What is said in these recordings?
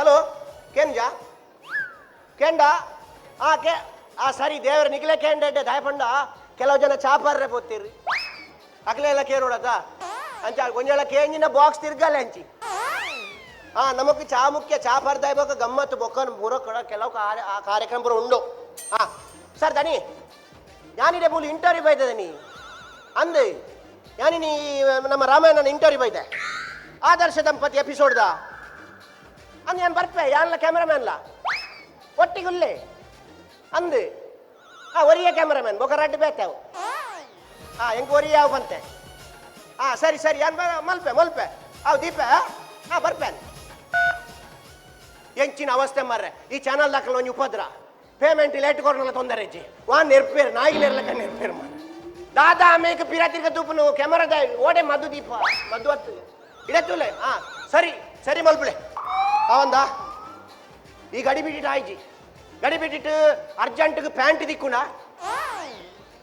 Hello ಕೇಂಜಾ ಕೇಂಡ K ಸರಿ ದೇವರ ನಿಖಲೆ ಕೇಂಡ ದಾಯಪಂಡ ಕೆಲವು ಜನ ಚಾಪಾರ್ರೆ ಪೋತೀರಿ ಅಕ್ಲೆ ಎಲ್ಲ ಕೇರೋಡದ ಅಂಚ ಕೊಂಚೆಲ್ಲ ಕೇಂಜಿನ ಬಾಕ್ಸ್ ತಿರ್ಗಲ್ಲ ಅಂಚಿ ನಮಕ್ ಚಾ ಮುಖ್ಯ ಚಾ ಪರ್ದಾಯ ಬೊಕ್ಕ ಗಮ್ಮತ್ತು ಬೊಕ್ಕ ಪೂರ ಕೆಲವು ಆ ಕಾರ್ಯಕ್ರಮ ಪೂರ ಉಂಡು ಸರ್ ದನಿ ഞാനിടെ പോലും ಇಂಟರ್ವ್ಯೂ ಬೈದೆ ನೀ ಅಂದೆ ഞാനിനി ನಮ್ಮ ರಾಮಾಯಣನ ಇಂಟರ್ವ್ಯೂ ಬೈದೆ ಆದರ್ಶ ದಂಪತಿ ಎಪಿಸೋಡ್ದ ಅಂದ್ ನಾನು ಬರ್ಪೆ ಯಾನಲ್ಲ ಕ್ಯಾಮ್ರಾಮ್ಯಾನ್ಲ ಒಟ್ಟಿಗುಲ್ಲೆ ಅಂದು ಒರಿಯ ಕ್ಯಾಮ್ರಾಮ್ಯಾನ್ ಬೊಕ್ಕ ರಡ್ಡು ಬೇತಾವು ಹೆಂಗೆ ಒರಿಯ ಯಾವ ಬಂತೆ ಸರಿ ಸರಿ ಯಾನ್ ಮಲ್ಪೆ ಮಲ್ಪೆ ಅವು ದೀಪ ಬರ್ಪೆ ಎಂಚಿನ ಅವಸ್ಥೆ ಮಾರ್ರೆ ಈ ಚಾನಲ್ ದಾಖಲು ಒಂದು ಉಪದ್ರ ಪೇಮೆಂಟ್ ಲೇಟ್ ಕೊಡೋಲ್ಲ ತೊಂದರೆ ಇಜ್ಜಿ ವಾನ್ ನೆರ್ಪೇರು ನಾಯಿಗೆ ನೆರ್ಲಕ್ಕ ನೆರ್ಪೇರು ಮಾರ ದಾದಾ ಆಮೇಲೆ ಪಿರಾತಿರ್ಗ ತೂಪನು ಕ್ಯಾಮರಾದ ಓಡೆ ಮದ್ದು ದೀಪ ಮದ್ದು ಹತ್ತು ಇಡತ್ತುಲೆ ಸರಿ ಸರಿ ಮಲ್ಪಳೆ ಅವಂದ ಈ ಗಡಿ ಬಿಟ್ಟಿಟ್ಟು ಆಯ್ಜಿ ಗಡಿ ಬಿಟ್ಟಿಟ್ಟು ಅರ್ಜೆಂಟ್ಗೆ ಪ್ಯಾಂಟ್ ದಿಕ್ಕುಣ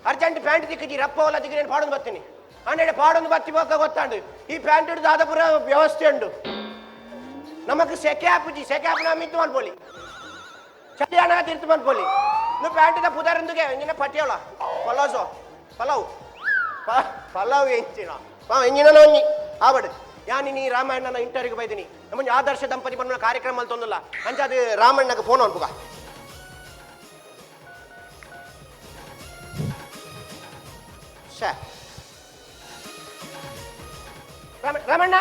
ಅರ್ಜೆಂಟ್ ಪ್ಯಾಂಟ್ ದಿಕ್ಕಿ ರಪ್ಪ ಹೊಲ ದಿಕ್ಕಿ ನಾನು ಪಾಡೊಂದು ಬರ್ತೀನಿ ಅಂದ್ರೆ ಪಾಡೊಂದು ಬತ್ತಿ ಬೋಕ ಗೊತ್ತಾಂಡು ಈ ಪ್ಯಾಂಟ್ ಹಿಡಿದು ದಾದಾಪುರ ವ್ಯವಸ್ಥೆ ಉಂಡು ನಮಕ್ ಸೆಕೆ ಹಾಪುಜಿ ಸೆಕೆ ಹಾಪು ನಾ ಮಿತ್ತು ಮಾಡ್ಬೋಲಿ ಚಟಿ ಹಣ ತಿರ್ತು ಮಾಡ್ಬೋಲಿ ನೀವು ಪ್ಯಾಂಟಿದ ಪುದಾರಂದುಗೆ ಎಂಜಿನ ಪಟ್ಟಿಯವಳ ಪಲಾಸೋ ಪಲಾವ್ ಪಲಾವ್ ಎಂಚಿನ ಎಂಜಿನ ಒಂಜಿ ಆವಡು ಯಾನಿ ನೀ ರಾಮಾಯಣನ ಇಂಟರ್ವ್ಯೂಗೆ ಬೈದಿನಿ ನಮ್ಮಂಜಿ ಆದರ್ಶ ದಂಪತಿ ಬಂದ ಕಾರ್ಯಕ್ರಮ ಅಲ್ಲಿ ತೊಂದಲ್ಲ ಅಂಚ ಅದು ರಾಮಣ್ಣಗೆ ಫೋನ್ ಅನ್ಪುಗ ರಾಮಣ್ಣ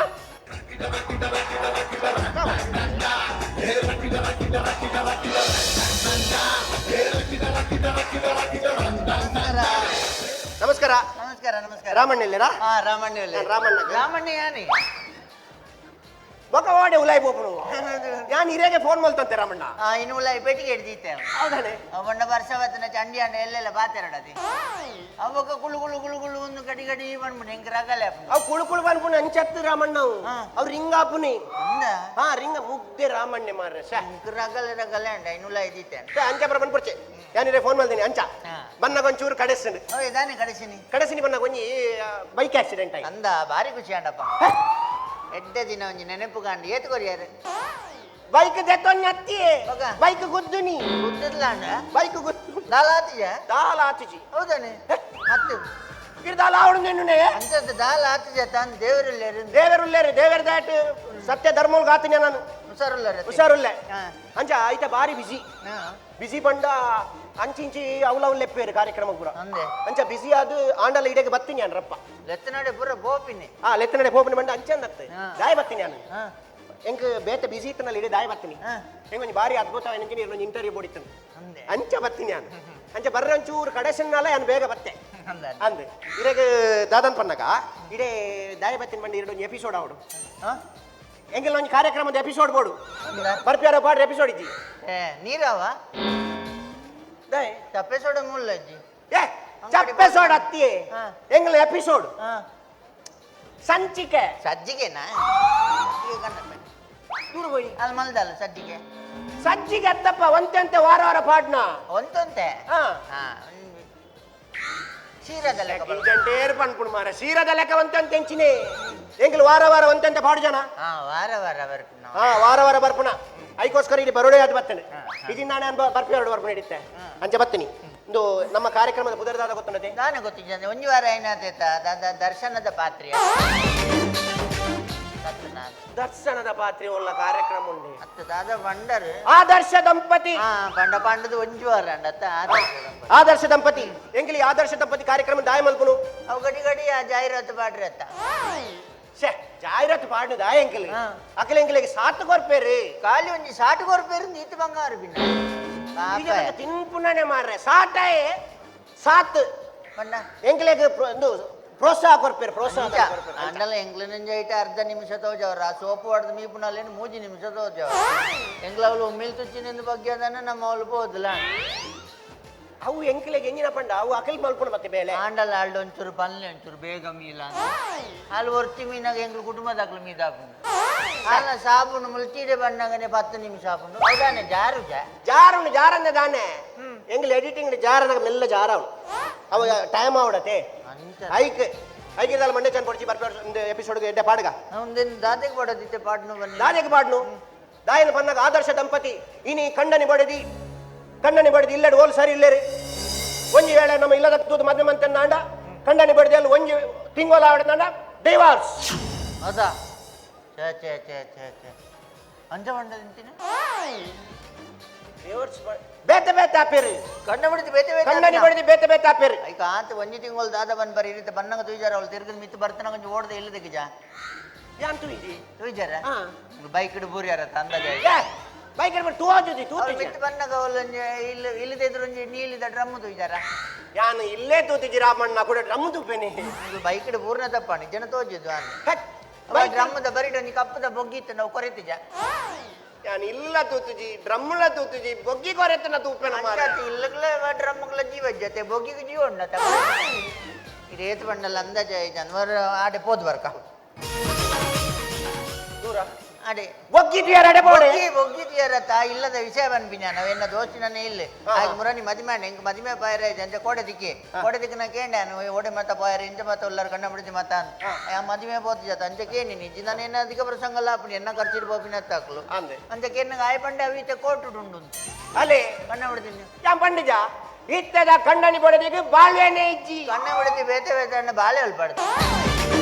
ನಮಸ್ಕಾರ ನಮಸ್ಕಾರ ನಮಸ್ಕಾರ ರಾಮಣ್ಣಲ್ಲೇರಾ ರಾಮಣ್ಣ ಯಾನಿ ಬೊಕ್ಕ ಓಡೆ ಉಲಾಯ್ ಬೋಪನು ಯಾನ್ ಹಿರಿಯಾಗೆ ಫೋನ್ ಮಲ್ತಂತೆ ರಾಮಣ್ಣ ಇನ್ನು ಉಲಾಯ್ ಪೆಟ್ಟಿಗೆ ಹಿಡ್ದಿತ್ತೇವೆ ಹೌದಾನೆ ಅವಣ್ಣ ವರ್ಷವತ್ತನ ಚಂಡಿ ಅಂಡ ಎಲ್ಲೆಲ್ಲ ಬಾತೆರಡದಿ ಅವಕ್ಕ ಕುಳು ಕುಳು ಕುಳು ಕುಳು ಒಂದು ಗಡಿ ಗಡಿ ಬಂದ್ಬಿಡು ಹೆಂಗ್ ರಗಲೆ ಅವ್ ಕುಳು ಕುಳು ಬಂದ್ಬಿಡು ಅಂಚತ್ತು ರಾಮಣ್ಣ ಅವ್ರು ರಿಂಗಾಪುನಿ ಅಂದ ರಿಂಗ ಮುಗ್ದೆ ರಾಮಣ್ಣೆ ಮಾರ್ರೆ ರಗಲೆ ರಗಲೆ ಅಂಡ ಇನ್ನು ಉಲಾಯ್ ಇದ್ದಿತ್ತೆ ಅಂಚ ಬರ ಬಂದ್ಬಿಡ್ಚೆ ಯಾನಿರೆ ಫೋನ್ ಮಾಡ್ತೀನಿ ಅಂಚ ಬನ್ನ ಒಂಚೂರು ಕಡೆಸಿಂಡು ಇದಾನೆ ಕಡೆಸಿನಿ ಬನ್ನ ಒಂಜಿ ಬೈಕ್ ಆಕ್ಸಿಡೆಂಟ್ ಆಯ್ತು ಅಂದ ಭಾರಿ ಖುಷಿ ಅಂಡಪ್ಪ ಎಡ್ಡೆ ದಿನ ಒಂಜಿ ನೆನಪು ಕಾಂಡು ಏತ್ ಕೊರಿಯಾರೆ ಬೈಕ್ ದೆತ್ತೊಂದು ಅತ್ತಿ ಬೈಕ್ ಗುದ್ದು ನೀ ಗುದ್ದಲ್ಲ ಅಂಡ ಬೈಕ್ ಗುದ್ದು ದಾಲ್ ಆತಿಜಿ ಹೌದಾನೆ ಮತ್ತೆ ದಾಲ್ ಆವಡು ನೆನ್ನುನೆ ಅಂತದ್ದು ದಾಲ್ ಆತಿಜ ತಾನು ದೇವರುಲ್ಲೇರಿ ದೇವರ ದಾಟ್ ಸತ್ಯ ಧರ್ಮ ಗಾತಿನ ನಾನು ಹುಷಾರುಲ್ಲೆ ಅಂಚ ಆಯ್ತ ಬಾರಿ ಬಿಸಿ ಬಂಡ ಅಂಚಿಂಚಿ ಅವಲವ್ಲೆಪ್ಪೇರು ಕಾರ್ಯಕ್ರಮ ಪೂರ ಅಂಚ ಬಿಸಿ ಅದು ಆಂಡಲ ಇಡೆಗೆ ಬತ್ತೀನಿ ನಾನು ರಪ್ಪ ಲೆತ್ತನಡೆ ಪೂರ ಬೋಪಿನಿ ಲೆತ್ತನಡೆ ಬೋಪಿನಿ ಬಂಡ ಅಂಚಂದತ್ತೆ ದಾಯ ಬತ್ತೀನಿ ನಾನು ಹೆಂಗ್ ಬೇತೆ ಬಿಸಿ ಇತ್ತನಲ್ಲಿ ಇಡೀ ದಾಯ ಬತ್ತೀನಿ ಹೆಂಗೊಂದು ಬಾರಿ ಅದ್ಭುತವಾಗಿ ಇನ್ನೊಂದು ಇಂಟರ್ವ್ಯೂ ಬೋಡಿತ್ತು ಅಂಚ ಬತ್ತೀನಿ ನಾನು ಅಂಚ ಬರ್ರ ಒಂಚೂರು ಕಡೆಸನ್ನಲ್ಲ ನಾನು ಬೇಗ ಬತ್ತೆ ಅಂದೆ ಇರೆಗೆ ದಾದನ್ ಪನ್ನಗ ಇಡೇ ದಾಯ ಬತ್ತೀನಿ ಬಂದು ಎರಡು ಎಪಿಸೋಡ್ ಅವಡು ಹೆಂಗೆಲ್ಲ ಒಂದು ಕಾರ್ಯಕ್ರಮದ ಎಪಿಸೋಡ್ ಬೋಡು ಬರ್ಪಿಯಾರ ಪಾಡ್ರ ಎಪಿಸೋಡ್ ಇದ್ದಿ ನೀರವ ತಪ್ಪೆಸೋಡ ಮುಲ್ಲ ಅಜ್ಜಿ ಚಪ್ಪೆಸೋಡ್ ಹತ್ತಿ ಹೆಂಗಲ್ಲ ಎಪಿಸೋಡ್ ಸಂಚಿಕೆ ಸಜ್ಜಿಗೆನಾ ದೂರ ಹೋಗಿ ಅಲ್ಲಿ ಮಲ್ದಲ್ಲ ಸಜ್ಜಿಗೆ ಅತ್ತಪ್ಪ ಒಂತೆ ವಾರ ವಾರ ಪಾಡ್ನ ಒಂತೊಂತೆ ಸೀರದ ಲೆಕ್ಕ ಪನ್ಪುಣ್ ಮಾರ ಸೀರದ ಲೆಕ್ಕ ಒಂತೆ ಎಂಚಿನೇ ಹೆಂಗಲ್ ವಾರ ವಾರ ಒಂತೆ ಪಾಡು ಜನ ವಾರ ವಾರ ಬರ್ಪುಣ ಅದಕ್ಕೋಸ್ಕರ ಇಲ್ಲಿ ಬರೋಡೆ ಅದು ಬರ್ತೇನೆ ಇದನ್ನ ನಾನು ಬರ್ಪಿ ಎರಡು ಬರ್ಪುಣ ಹಿಡಿತೆ ಅಂಚೆ ಬರ್ತೀನಿ ಒಂದು ನಮ್ಮ ಕಾರ್ಯಕ್ರಮದ ಬುಧರದಾದ ಗೊತ್ತುಂಟೆ ನಾನು ಗೊತ್ತಿದ್ದೆ ಒಂದು ವಾರ ಏನಾದೈತ ದರ್ಶನದ ಪಾತ್ರೆ ದರ್ಶನದ ಪಾತ್ರೆ ಒಳ್ಳ ಕಾರ್ಯಕ್ರಮ ಉಂಟು ಅತ್ತ ದಾದ ಬಂಡರು ಆದರ್ಶ ದಂಪತಿ ಪಂಡದ ಒಂಜು ವಾರ ಅಂಡತ್ತ ಆದರ್ಶ ದಂಪತಿ ಎಂಗಿಲಿ ಆದರ್ಶ ದಂಪತಿ ಕಾರ್ಯಕ್ರಮ ದಾಯ ಮಲ್ಪುನು ಅವು ಗಡಿ ಗಡಿ ಆ ಜಾಹೀರಾತು ಪಾಡ್ರಿ ಅತ್ತ ಜಾಹೀರಾತು ಪಾಡ್ನದ ಎಂಕಿಲ್ ಅಕಲ ಎಂಕಿಲಿಗೆ ಸಾತು ಕೊರ್ಪೇರು ಖಾಲಿ ಒಂಜಿ ಸಾಟು ಕೊರ್ಪೇರು ನೀತು ಬಂಗಾರ ಬಿನ್ನ ತಿನ್ಪುಣನೆ ಮಾರ್ರೆ ಸಾಟಾಯೇ ಸಾತ್ ಪಂಡ ಎಂಕಿಲಿಗೆ ಒಂದು ಪ್ರೋತ್ಸಾಹ ಕೊರ್ಪೇರು ಪ್ರೋತ್ಸಾಹ ಅಂಡಲ ಎಂಗ್ಲೈನ್ ಐತೆ ಅರ್ಧ ನಿಮಿಷ ತೋಜವ್ರ ಆ ಸೋಪು ಹೊಡೆದು ಮೀಪುನಲ್ಲಿ 3 ನಿಮಿಷ ತೋಜವ್ರ ಎಂಗ್ಲವಳು ಒಮ್ಮಿಲ್ ತುಚ್ಚಿನಿಂದ ಬಗ್ಗೆ ಅದನ್ನ ನಮ್ಮ ಅವಳು ಹೋದಲ್ಲ ಅವು ಎಂಕಿಲೆಗೆ ಎಂಜಿನ ಪಂಡ ಅವು ಅಕಲ್ ಮಲ್ಪುಣ ಮತ್ತೆ ಬೇಲೆ ಆಂಡಲ ಆಲ್ಡು ಒಂಚೂರು ಪಲ್ಲೆ ಒಂಚೂರು ಬೇಗ ಮೀಲ ಅಲ್ಲಿ ಒರ್ತಿ ಮೀನಾಗ ಎಂಗ್ಲು ಕುಟುಂಬದಾಗ್ಲು ಮೀದಾಪುಂಡು ಅಲ್ಲ ಸಾಬುನು ಮುಲ್ಚೀಡೆ ಬಣ್ಣಗನೆ 10 ನಿಮಿಷ ಆಪುಂಡು ಹೌದಾನೆ ಜಾರುಂಡು ಜಾರನ್ನ ದಾನೆ ಎಂಗ್ಲು ಎಡಿಟಿಂಗ್ ಜಾರನಾಗ ಮೆಲ್ಲ ಜಾರ ಅವಳು ಅವ ಟೈಮ್ ಆವಡತೆ ಐಕಿದಲ್ಲ ಮಂಡೆ ಚಂದ ಪಡಿಸಿ ಬರ್ಬೇಕು ಒಂದು ಎಪಿಸೋಡ್ಗೆ ಎಡ್ಡೆ ಪಾಡ್ಗ ಒಂದಿನ ದಾದೆಗೆ ಪಡೋದಿತ್ತೆ ಪಾಡ್ನು ಬನ್ನಿ ದಾದೆಗೆ ಪಾಡ್ನು ದಾಯನ ಪನ್ನಗ ಆದರ್ಶ ದಂಪತಿ ಇನಿ ಕಣ್ಣನಿ ಬಡಿದಿ ಇಲ್ಲಡು ಓಲ್ ಸರಿ ಇಲ್ಲೇರಿ ಒಂಜಿ ವೇಳೆ ನಮ್ಮ ಇಲ್ಲದ ತೂದು ಮದ್ವೆ ಮಂತನ್ನ ಅಂಡ ಕಣ್ಣನಿ ಬಡಿದಿ ಅಲ್ಲಿ ಒಂಜಿ ತಿಂಗೋಲ ಆಡದಂಡ ಡಿವಾರ್ಸ್ ಹೌದಾ ಅಂಜ ಬಂಡ ತಿಂತೀನಿ ಡಿವೋರ್ಸ್ ಬೇತೆ ಬೇತೆ ಆಪೇರಿ ಕಣ್ಣ ಬಿಡಿದು ಬೇತೆ ಬೇತೆ ಕಣ್ಣನಿ ಬಡಿದಿ ಬೇತೆ ಬೇತೆ ಆಪೇರಿ ಐಕ ಆತ ಒಂಜಿ ತಿಂಗಳು ದಾದ ಬಂದ್ ಬರೀ ಇರುತ್ತೆ ಬನ್ನಂಗ ತುಯ್ಜಾರ ಅವಳು ತಿರ್ಗದ ಮಿತ್ತು ಬರ್ತನ ಕೊಂಚ ಓಡದೆ ಇಲ್ಲದೆ ಗಿಜ ಯಾನ್ ತುಯಿದಿ ತುಯ್ಜಾರ ಹಾ ಬೈಕ್ ಇಡು ಬೂರಿ ಯಾರ ಅಂದಾಜ ಬೈಕ್ ಹಿಡ್ಕೊಂಡು ತೂಜುದಿ ತೂತಿ ಮಿತ್ತು ಬನ್ನಗ ಅವಳು ಇಲ್ಲದೆ ಇದ್ರು ಒಂಜಿ ನೀಲಿದ ಡ್ರಮ್ ತುಯ್ಜಾರ ಯಾನು ಇಲ್ಲೇ ತೂತಿಜಿ ರಾಮಣ್ಣ ಕೂಡ ಡ್ರಮ್ ತೂಪೇನಿ ಬೈಕ್ ಇಡು ಬೂರ್ನ ತಪ್ಪಾಣಿ ಜನ ತೋಜಿದ್ದು ಡ್ರಮ್ಮದ ಬರೀ ಒಂಜಿ ಕಪ್ಪದ ಬೊಗ್ಗಿತ್ತು ನಾವು ಕೊರೆತಿಜ ಯಾನು ಇಲ್ಲ ತೂತುಜಿ ಡ್ರಮ್ಲ ತೂತುಜಿ ಬೊಗ್ಗಿ ಕೊರೆತನ ತೂಪೇನ ಮಾರ ಇಲ್ಲಗ್ಲೇ ಡ್ರಮ್ಗಳ ಜೀವ ಜೊತೆ ಬೊಗ್ಗಿಗೆ ಜೀವ ಉಂಡ ಇದು ಏತು ಬಂಡಲ್ಲ ಅಂದಾಜ ಜನವರ ಆಡೆ ಪೋದ್ ಬರ್ಕ ದೂರ ಅಡೆ ಬೊಗ್ಗಿದ್ಯಾರಡೆ ಬೋಡೆ ಬೊಗ್ಗಿದ್ಯಾರತ್ತ ಇಲ್ಲದ ವಿಷಯ ಬನ್ಪಿನ ನಾವೆನ್ನ ದೋಸ್ತಿನೇ ಇಲ್ಲ ಆಗ ಮುರಾನಿ ಮದಿಮೆ ಎಂಕ್ ಮದಿಮೆ ಪಾಯರ ಅಂಚ ಕೋಡೆ ದಿಕ್ಕಿನ ಕೇಂಡೆ ಓಡೆ ಮತ ಪಾಯರ ಇಂಚ ಮತ ಉಲ್ಲಾರ ಕಣ್ಣ ಬಿಡಿಸಿ ಮತ ಆ ಮದಿಮೆ ಪೋತಿ ಜತ ಅಂಚ ಕೇಂಡಿ ನಿಜ ನಾನು ಎನ್ನ ಅಧಿಕ ಪ್ರಸಂಗಲ್ಲ ಅಪ್ಪನಿ ಎನ್ನ ಖರ್ಚಿಡ್ ಬೋಪಿನ ತಾಕ್ಲು ಅಂಚ ಕೇನ್ನ ಆಯ ಪಂಡೆ ಅವೀತೆ ಕೋಟುಂಡು ಅಲೆ ಕಣ್ಣ ಬಿಡ್ತೀನಿ ಯಾನ್ ಪಂಡಿಜ ಇತ್ತದ ಕಣ್ಣನಿ ಬಡದಿಗೆ ಬಾಳ್ವೇನೆ ಇಜ್ಜಿ ಕಣ್ಣ ಬಿಡ್ತಿ ಬೇತೆ ಬೇತೆ ಅಣ್ಣ ಬಾಳೆ ಹೊಲ್ಪಾಡ್ದು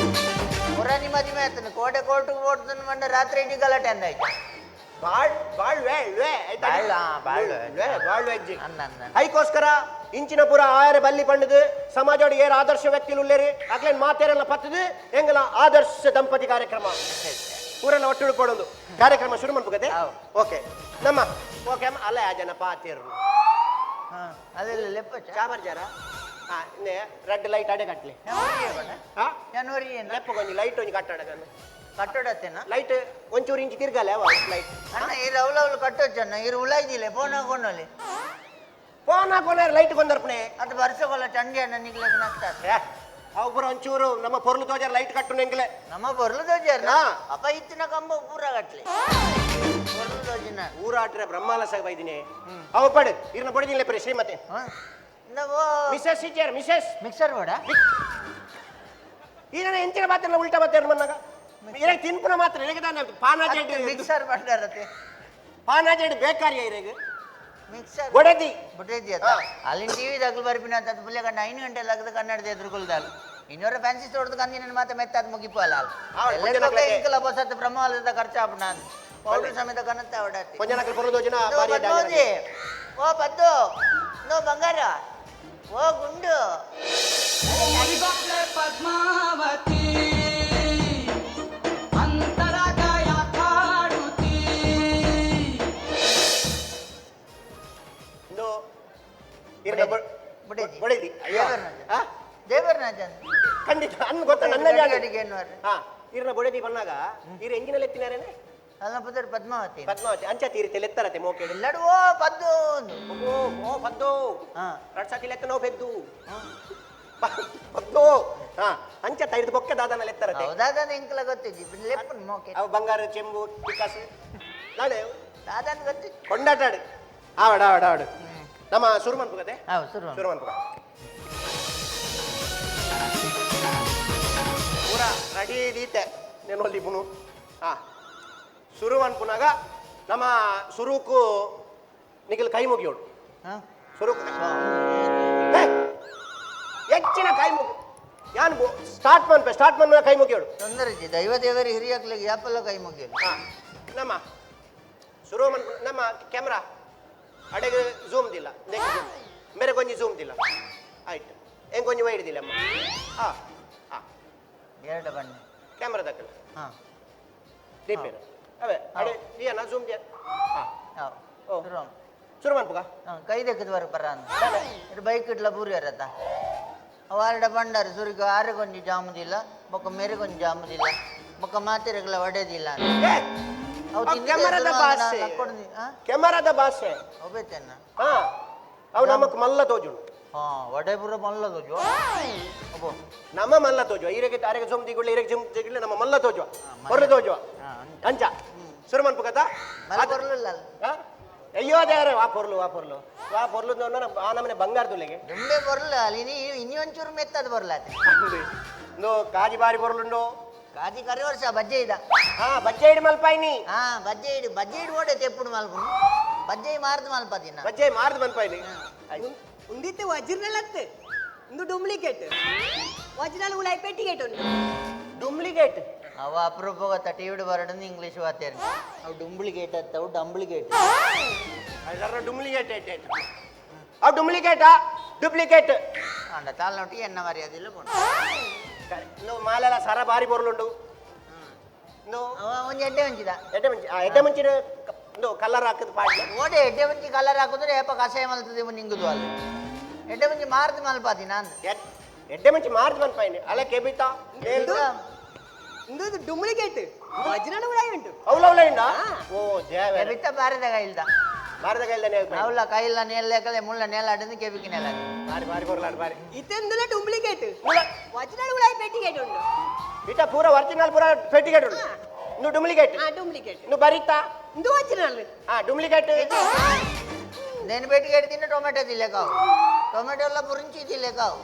ಮುರಾನಿ ಮದಿಮೆ ಆಯ್ತಾನೆ ಕೋಟೆ ಕೋರ್ಟು ಓಡ್ತಾನೆ ಮಂಡ ರಾತ್ರಿ ಇಡೀ ಗಲಾಟೆ ಅಂದಾಯ್ತು ಐಕೋಸ್ಕರ ಇಂಚಿನ ಪುರ ಆಯರ ಬಲ್ಲಿ ಪಂಡದು ಸಮಾಜೋಡಿ ಏರ ಆದರ್ಶ ವ್ಯಕ್ತಿಲು ಉಳ್ಳೇರಿ ಅಕ್ಲೇನ್ ಮಾತೇರೆಲ್ಲ ಪತ್ತದು ಎಂಗಲ ಆದರ್ಶ ದಂಪತಿ ಕಾರ್ಯಕ್ರಮ ಊರೆಲ್ಲ ಒಟ್ಟು ಕೊಡೋದು ಕಾರ್ಯಕ್ರಮ ಶುರು ಮಾಡ್ಬೇಕತೆ ಓಕೆ ನಮ್ಮ ಓಕೆ ಅಲ್ಲ ಆ ಜನ ಪಾತೇರು ಅದೆಲ್ಲ ಲೆಪ್ಪ ಚಾಮರ್ಜಾರ ರೆಡ್ ಲೈಟ್ ಅಡೆ ಕಟ್ಲಿ ಜನವರಿ ಲೆಪ್ಪ ಕೊಂಚ ಲೈಟ್ ಒಂಜಿ ಕಟ್ಟಡ ಕಟ್ಟೋಡತ್ತೇನ ಲೈಟ್ ಒಂಚೂರು ಇಂಚು ತಿರ್ಗಲ್ಲ ಲೈಟ್ ಅಣ್ಣ ಇರು ಅವಳವಳು ಕಟ್ಟೋಚ್ಚಣ್ಣ ಇರು ಉಲಾಯ್ದಿಲ್ಲ ಫೋನ್ ಹಾಕೊಂಡಲ್ಲಿ ಫೋನ್ ಹಾಕೋಣ ಲೈಟ್ ಕೊಂದರ್ಪಣೆ ಅದು ಬರ್ಸೋಲ್ಲ ಚಂಡಿ ಅಣ್ಣ ನಿಗ್ಲಕ್ಕೆ ನಗ್ತಾರೆ ಅವ್ರ ಒಂಚೂರು ನಮ್ಮ ಪೊರ್ಲು ತೋಜಾರ ಲೈಟ್ ಕಟ್ಟು ನೆಂಗ್ಲೆ ನಮ್ಮ ಬರ್ಲು ದೋಜಾರ ಅಪ್ಪ ಇತ್ತಿನ ಕಂಬ ಪೂರ ಕಟ್ಲಿ ಬರ್ಲು ದೋಜಿನ ಊರಾಟ್ರೆ ಬ್ರಹ್ಮಾಲಸ ಬೈದಿನಿ ಅವ ಪಡು ಇರ್ನ ಬಡಿದಿಲ್ಲ ಪ್ರಿ ಶ್ರೀಮತಿ ಮಿಸಸ್ ಟೀಚರ್ ಮಿಸಸ್ ಮಿಕ್ಸರ್ ಬೇಡ ಈಗ ಎಂಚಿನ ಮಾತ್ರ ಉಲ್ಟಾ ಮತ್ತೆ ಮನ್ನಾಗ ಇರಗೆ ತಿನ್ಪುನ ಮಾತ್ರ ಇರಗೆ ತಾನೆ ಪಾನಾಜೆಡ್ ಮಿಕ್ಸರ್ ಬಂಡಾರತ್ತೆ ಪಾನಾಜೆಡ್ ಬೇಕಾರಿಯ ಇರಗೆ ಮಿಕ್ಸರ್ ಬಡದಿ ಬುಡದಿ ಅತ್ತ ಅಲ್ಲಿನ ಟಿವಿ ದಾಖಲು ಬರ್ಪಿನ ಅಂತ ಪುಲ್ಯ ಕಣ್ಣ 5 ಗಂಟೆ ಲಗದ ಕನ್ನಡದ ಎದುರುಗೊಳ್ದಾಲು ಇನ್ನೊರ ಫ್ಯಾನ್ಸಿ ತೋಡ್ದು ಕಂದಿನ ಮಾತ ಮೆತ್ತಾದ ಮುಗಿಪಲ್ಲ ಎಲ್ಲ ಬಸತ್ ಬ್ರಹ್ಮಾಲದ ಖರ್ಚಾಪಣ ಪೌಡರ್ ಸಮೇತ ಕನ್ನತ್ತ ಹೊಡಾತಿ ಕೊಂಜನಕಲ್ ಪೊರ್ಲುದೋಜನ ಬಾರಿ ಓ ಪದ್ದು ನೋ ಬಂಗಾರ ಓ ಗುಂಡು ಪದ್ಮಾವತಿ ಅಂತರಗಯ ಕಾಡುತ್ತೀ ಇಂದು ಇರ್ನ ಬಡದಿ ದೇವರ್ನಾಜ ಖಂಡಿತ ಅನ್ನ ಗೊತ್ತ ನನ್ನ ಅಡಿಗೆ ಹಾ ಇರ್ನ ಬಡದಿ ಬಂದಾಗ ಇರ ಎಂಜಿನಲ್ಲಿ ಎತ್ತಿನಾರೇನೆ ಅಲ್ಲ ಪುದರ್ ಪದ್ಮಾವತಿ ಪದ್ಮಾವತಿ ಅಂಚ ತೀರಿತೆ ಲೆತ್ತರತೆ ಮೋಕೆ ಎಲ್ಲಡು ಓ ಪದ್ದು ಓ ಪದ್ದು ಹಾ ರಡ್ ಸತಿ ಲೆತ್ತ ನಾವು ಪೆದ್ದು ಪದ್ದು ಹಾ ಅಂಚ ತೈದು ಬೊಕ್ಕೆ ದಾದನ ಲೆತ್ತರತೆ ಹೌದಾದ ಎಂಕಲ ಗೊತ್ತಿದ್ದಿ ಲೆಪ್ಪನ್ ಮೋಕೆ ಅವು ಬಂಗಾರ ಚೆಂಬು ಟಿಕಾಸು ನಾಳೆ ದಾದನ್ ಗೊತ್ತಿ ಕೊಂಡಾಟಾಡು ಆವಡ ನಮ್ಮ ಶುರು ಮಾಡ್ಬೇಕತೆ ಹೌದು ಶುರು ಮಾಡ್ಬೇಕ ಪೂರ ರೆಡಿ ದೀತೆ నేను వాళ్ళు ఇప్పుడు సురువు అనుకున్నాక ನಮ್ಮ ಸುರುಕು ನಿಖಿಲ್ ಕೈ ಮುಗಿಯೋಡು ಸುರುಕು ಹೆಚ್ಚಿನ ಕೈ ಮುಗಿ ಯಾನು ಸ್ಟಾರ್ಟ್ ಮನ್ಪೆ ಕೈ ಮುಗಿಯೋಡು ತೊಂದರೆ ದೈವ ದೇವರಿ ಹಿರಿಯಾಕ್ಲಿಗೆ ಯಾಪಲ್ಲ ಕೈ ಮುಗಿಯೋದು ನಮ್ಮ ಶುರು ನಮ್ಮ ಕ್ಯಾಮ್ರಾ ಅಡೆಗೆ ಝೂಮ್ ದಿಲ್ಲ ಮೇರೆ ಕೊಂಚ ಝೂಮ್ ದಿಲ್ಲ ಆಯ್ತು ಹೆಂಗೆ ಕೊಂಚ ವೈಡ್ ದಿಲ್ಲ ಅಮ್ಮ ಹಾಂ ಎರಡು ಬಣ್ಣ ಕ್ಯಾಮ್ರಾ ದಕ್ಕಲ್ಲ ಹಾಂ ದೀಪೇನು ಅವೇ ಅಡೆ ದಿಯನ ಝೂಮ್ ದಿಯ ಹಾಂ ಓ ಶುರು ಮಾಡ್ಬೇಕ ಕೈ ದಕ್ಕದವರೆಗೆ ಬರ ಇದು ಬೈಕ್ ಇಟ್ಲ ಪೂರಿ ಅರತ್ತ ಅವಾರಡ ಬಂಡಾರು ಸುರಿಗೆ ಆರೆ ಕೊಂಚ ಜಾಮುದಿಲ್ಲ ಬೊಕ್ಕ ಮೇರೆ ಕೊಂಚ ಜಾಮುದಿಲ್ಲ ಬೊಕ್ಕ ಮಾತೆರೆಗಳ ಒಡೆದಿಲ್ಲ ಕೆಮರಾದ ಭಾಷೆ ಒಬೇತೇನ ಹಾ ಅವು ನಮಕ್ ಮಲ್ಲ ತೋಜುಂಡು ಹಾ ವಡೆ ಪುರ ಮಲ್ಲ ತೋಜು ಅಬ್ಬೋ ನಮ್ಮ ಮಲ್ಲ ತೋಜುವ ಈರೆಗೆ ತಾರೆಗೆ ಜೊಮ್ ದಿಗುಳ್ಳಿ ಈರೆಗೆ ಜೊಮ್ ದಿಗುಳ್ಳಿ ನಮ್ಮ ಮಲ್ಲ ತೋಜುವ ಹೊರಗೆ ತೋಜುವ ಅಂಚ ಶುರು ಮಾಡ್ಬೇಕತ್ತ ಮಲ್ಲ ಬರ್ಲಿಲ್ಲ ಅಯ್ಯೋ ದೇವರೇ ವಾ ಪೊರ್ಲು ಆ ನಮ್ಮನೆ ಬಂಗಾರ ತುಲೆಗೆ ದುಂಬೆ ಬರ್ಲ ಅಲ್ಲಿ ಇನ್ನೊಂಚೂರು ಮೆತ್ತದ ಬರ್ಲಾತೆ ಕಾಜಿ ಬಾರಿ ಪೊರ್ಲುಂಡು ಕಾದಿ ಕರಿ ವರ್ಷ ಬಜ್ಜೆ ಇದ ಬಜ್ಜೆ ಇಡು ಮಲ್ಪಾಯಿನಿ ಬಜ್ಜೆ ಇಡು ಓಡೆ ತೆಪ್ಪುಡು ಮಲ್ಪುನು ಬಜ್ಜೆ ಮಾರ್ದು ಮಲ್ಪದಿನ ಬಜ್ಜೆ ಮಾರ್ದು ಮಲ್ಪಾಯಿನಿ ಉಂದಿತ್ತೆ ವಜ್ರನಲ್ಲತ್ತೆ ಒಂದು ಡೂಪ್ಲಿಕೇಟ್ ವಜ್ರನ ಉಲಾಯಿ ಪೆಟ್ಟಿಗೇಟ್ ಉಂಟು ಡುಪ್ಲಿಕೇಟ್ ಅವ ಅಪರೂಪ ಗೊತ್ತ ಟಿವಿಡು ಬರಡನ್ನು ಇಂಗ್ಲೀಷ್ ವಾತೇರಿ ಅವು ಡುಂಬ್ಲಿಗೇಟ್ ಅತ್ತವು ಡಂಬ್ಲಿಗೇಟ್ ಅದರ ಡುಪ್ಲಿಕೇಟ್ ಅವು ಡುಪ್ಲಿಕೇಟಾ ಡುಪ್ಲಿಕೇಟ್ ಅಂಡ ತಾಲ್ನೊಟ್ಟಿಗೆ ಎನ್ನ ಮರ್ಯಾದಿಲ್ಲ ಕೊಂಡು నువ్వు మాల సారా భారీ బొరలుండు నువ్వు ಅವ ಒಂದು ಎಡ್ಡೆ ಹಂಚಿದ ಎಡ್ಡೆ ಮುಂಚಿನ నువ్వు కలర్ ಹಾಕದ್ ಪಾಡ್ಲಿ ಓಡೆ ಎಡ್ಡೆ ಮುಂಚಿ ಕಲರ್ ಹಾಕಿದ್ರೆ ಏಪ ಕಷಾಯ ಮಲ್ತದೆ ನಿಂಗುದು ಅಲ್ಲಿ ಎಡ್ಡೆ ಮುಂಚಿ ಮಾರ್ದು ಮಲ್ಪಾದಿ ನಾನು ಎಡ್ಡೆ ಮುಂಚಿ ಮಾರ್ದು ಮನ್ಪಾಯಿನಿ ಅಲ್ಲ ಕೆಬಿತಾ ಇಂದು ಡೂಪ್ಲಿಕೇಟ್ ವಜ್ರನ ಉಲಾಯಿ ಉಂಟು అవులవుల ఇండా ఓ దేవే ಬಿತ್ತ ಬಾರದಾಗ ಇಲ್ದ ಭಾರತಗ ಇಲ್ದನೆ ಅವಳ ಕೈಲ್ಲ ನೇಲೆಕ್ಕಲೆ ಮುಳ್ಳ ನೇಲ ಅಡಂದು ಕೆಬಿಕಿ ನೆಲ ಭಾರಿ ಭಾರಿ ಬೊರಲಾಡು ಭಾರಿ ಇತ್ತೆಂದುಲ ಡೂಪ್ಲಿಕೇಟ್ ವಜ್ರನ ಉಲಾಯಿ ಪೆಟ್ಟಿಗೇಟ್ ಉಂಟು ಇಟ ಪೂರ ಒರಿಜಿನಲ್ ಪೂರ ಪೆಟ್ಟಿಗೆಟ್ ಉಂಟು నువ్వు ಡುಪ್ಲಿಕೇಟ್ ಡೂಪ್ಲಿಕೇಟ್ నువ్వు ಬರಿತಾ ಇಂದು ವಜ್ರನಲ್ಲ ಡುಪ್ಲಿಕೇಟ್ నేను పెట్టుకెడి తిన్న టొమాటో తిలేకావు టొమాటోలో పురించి తిలేకావు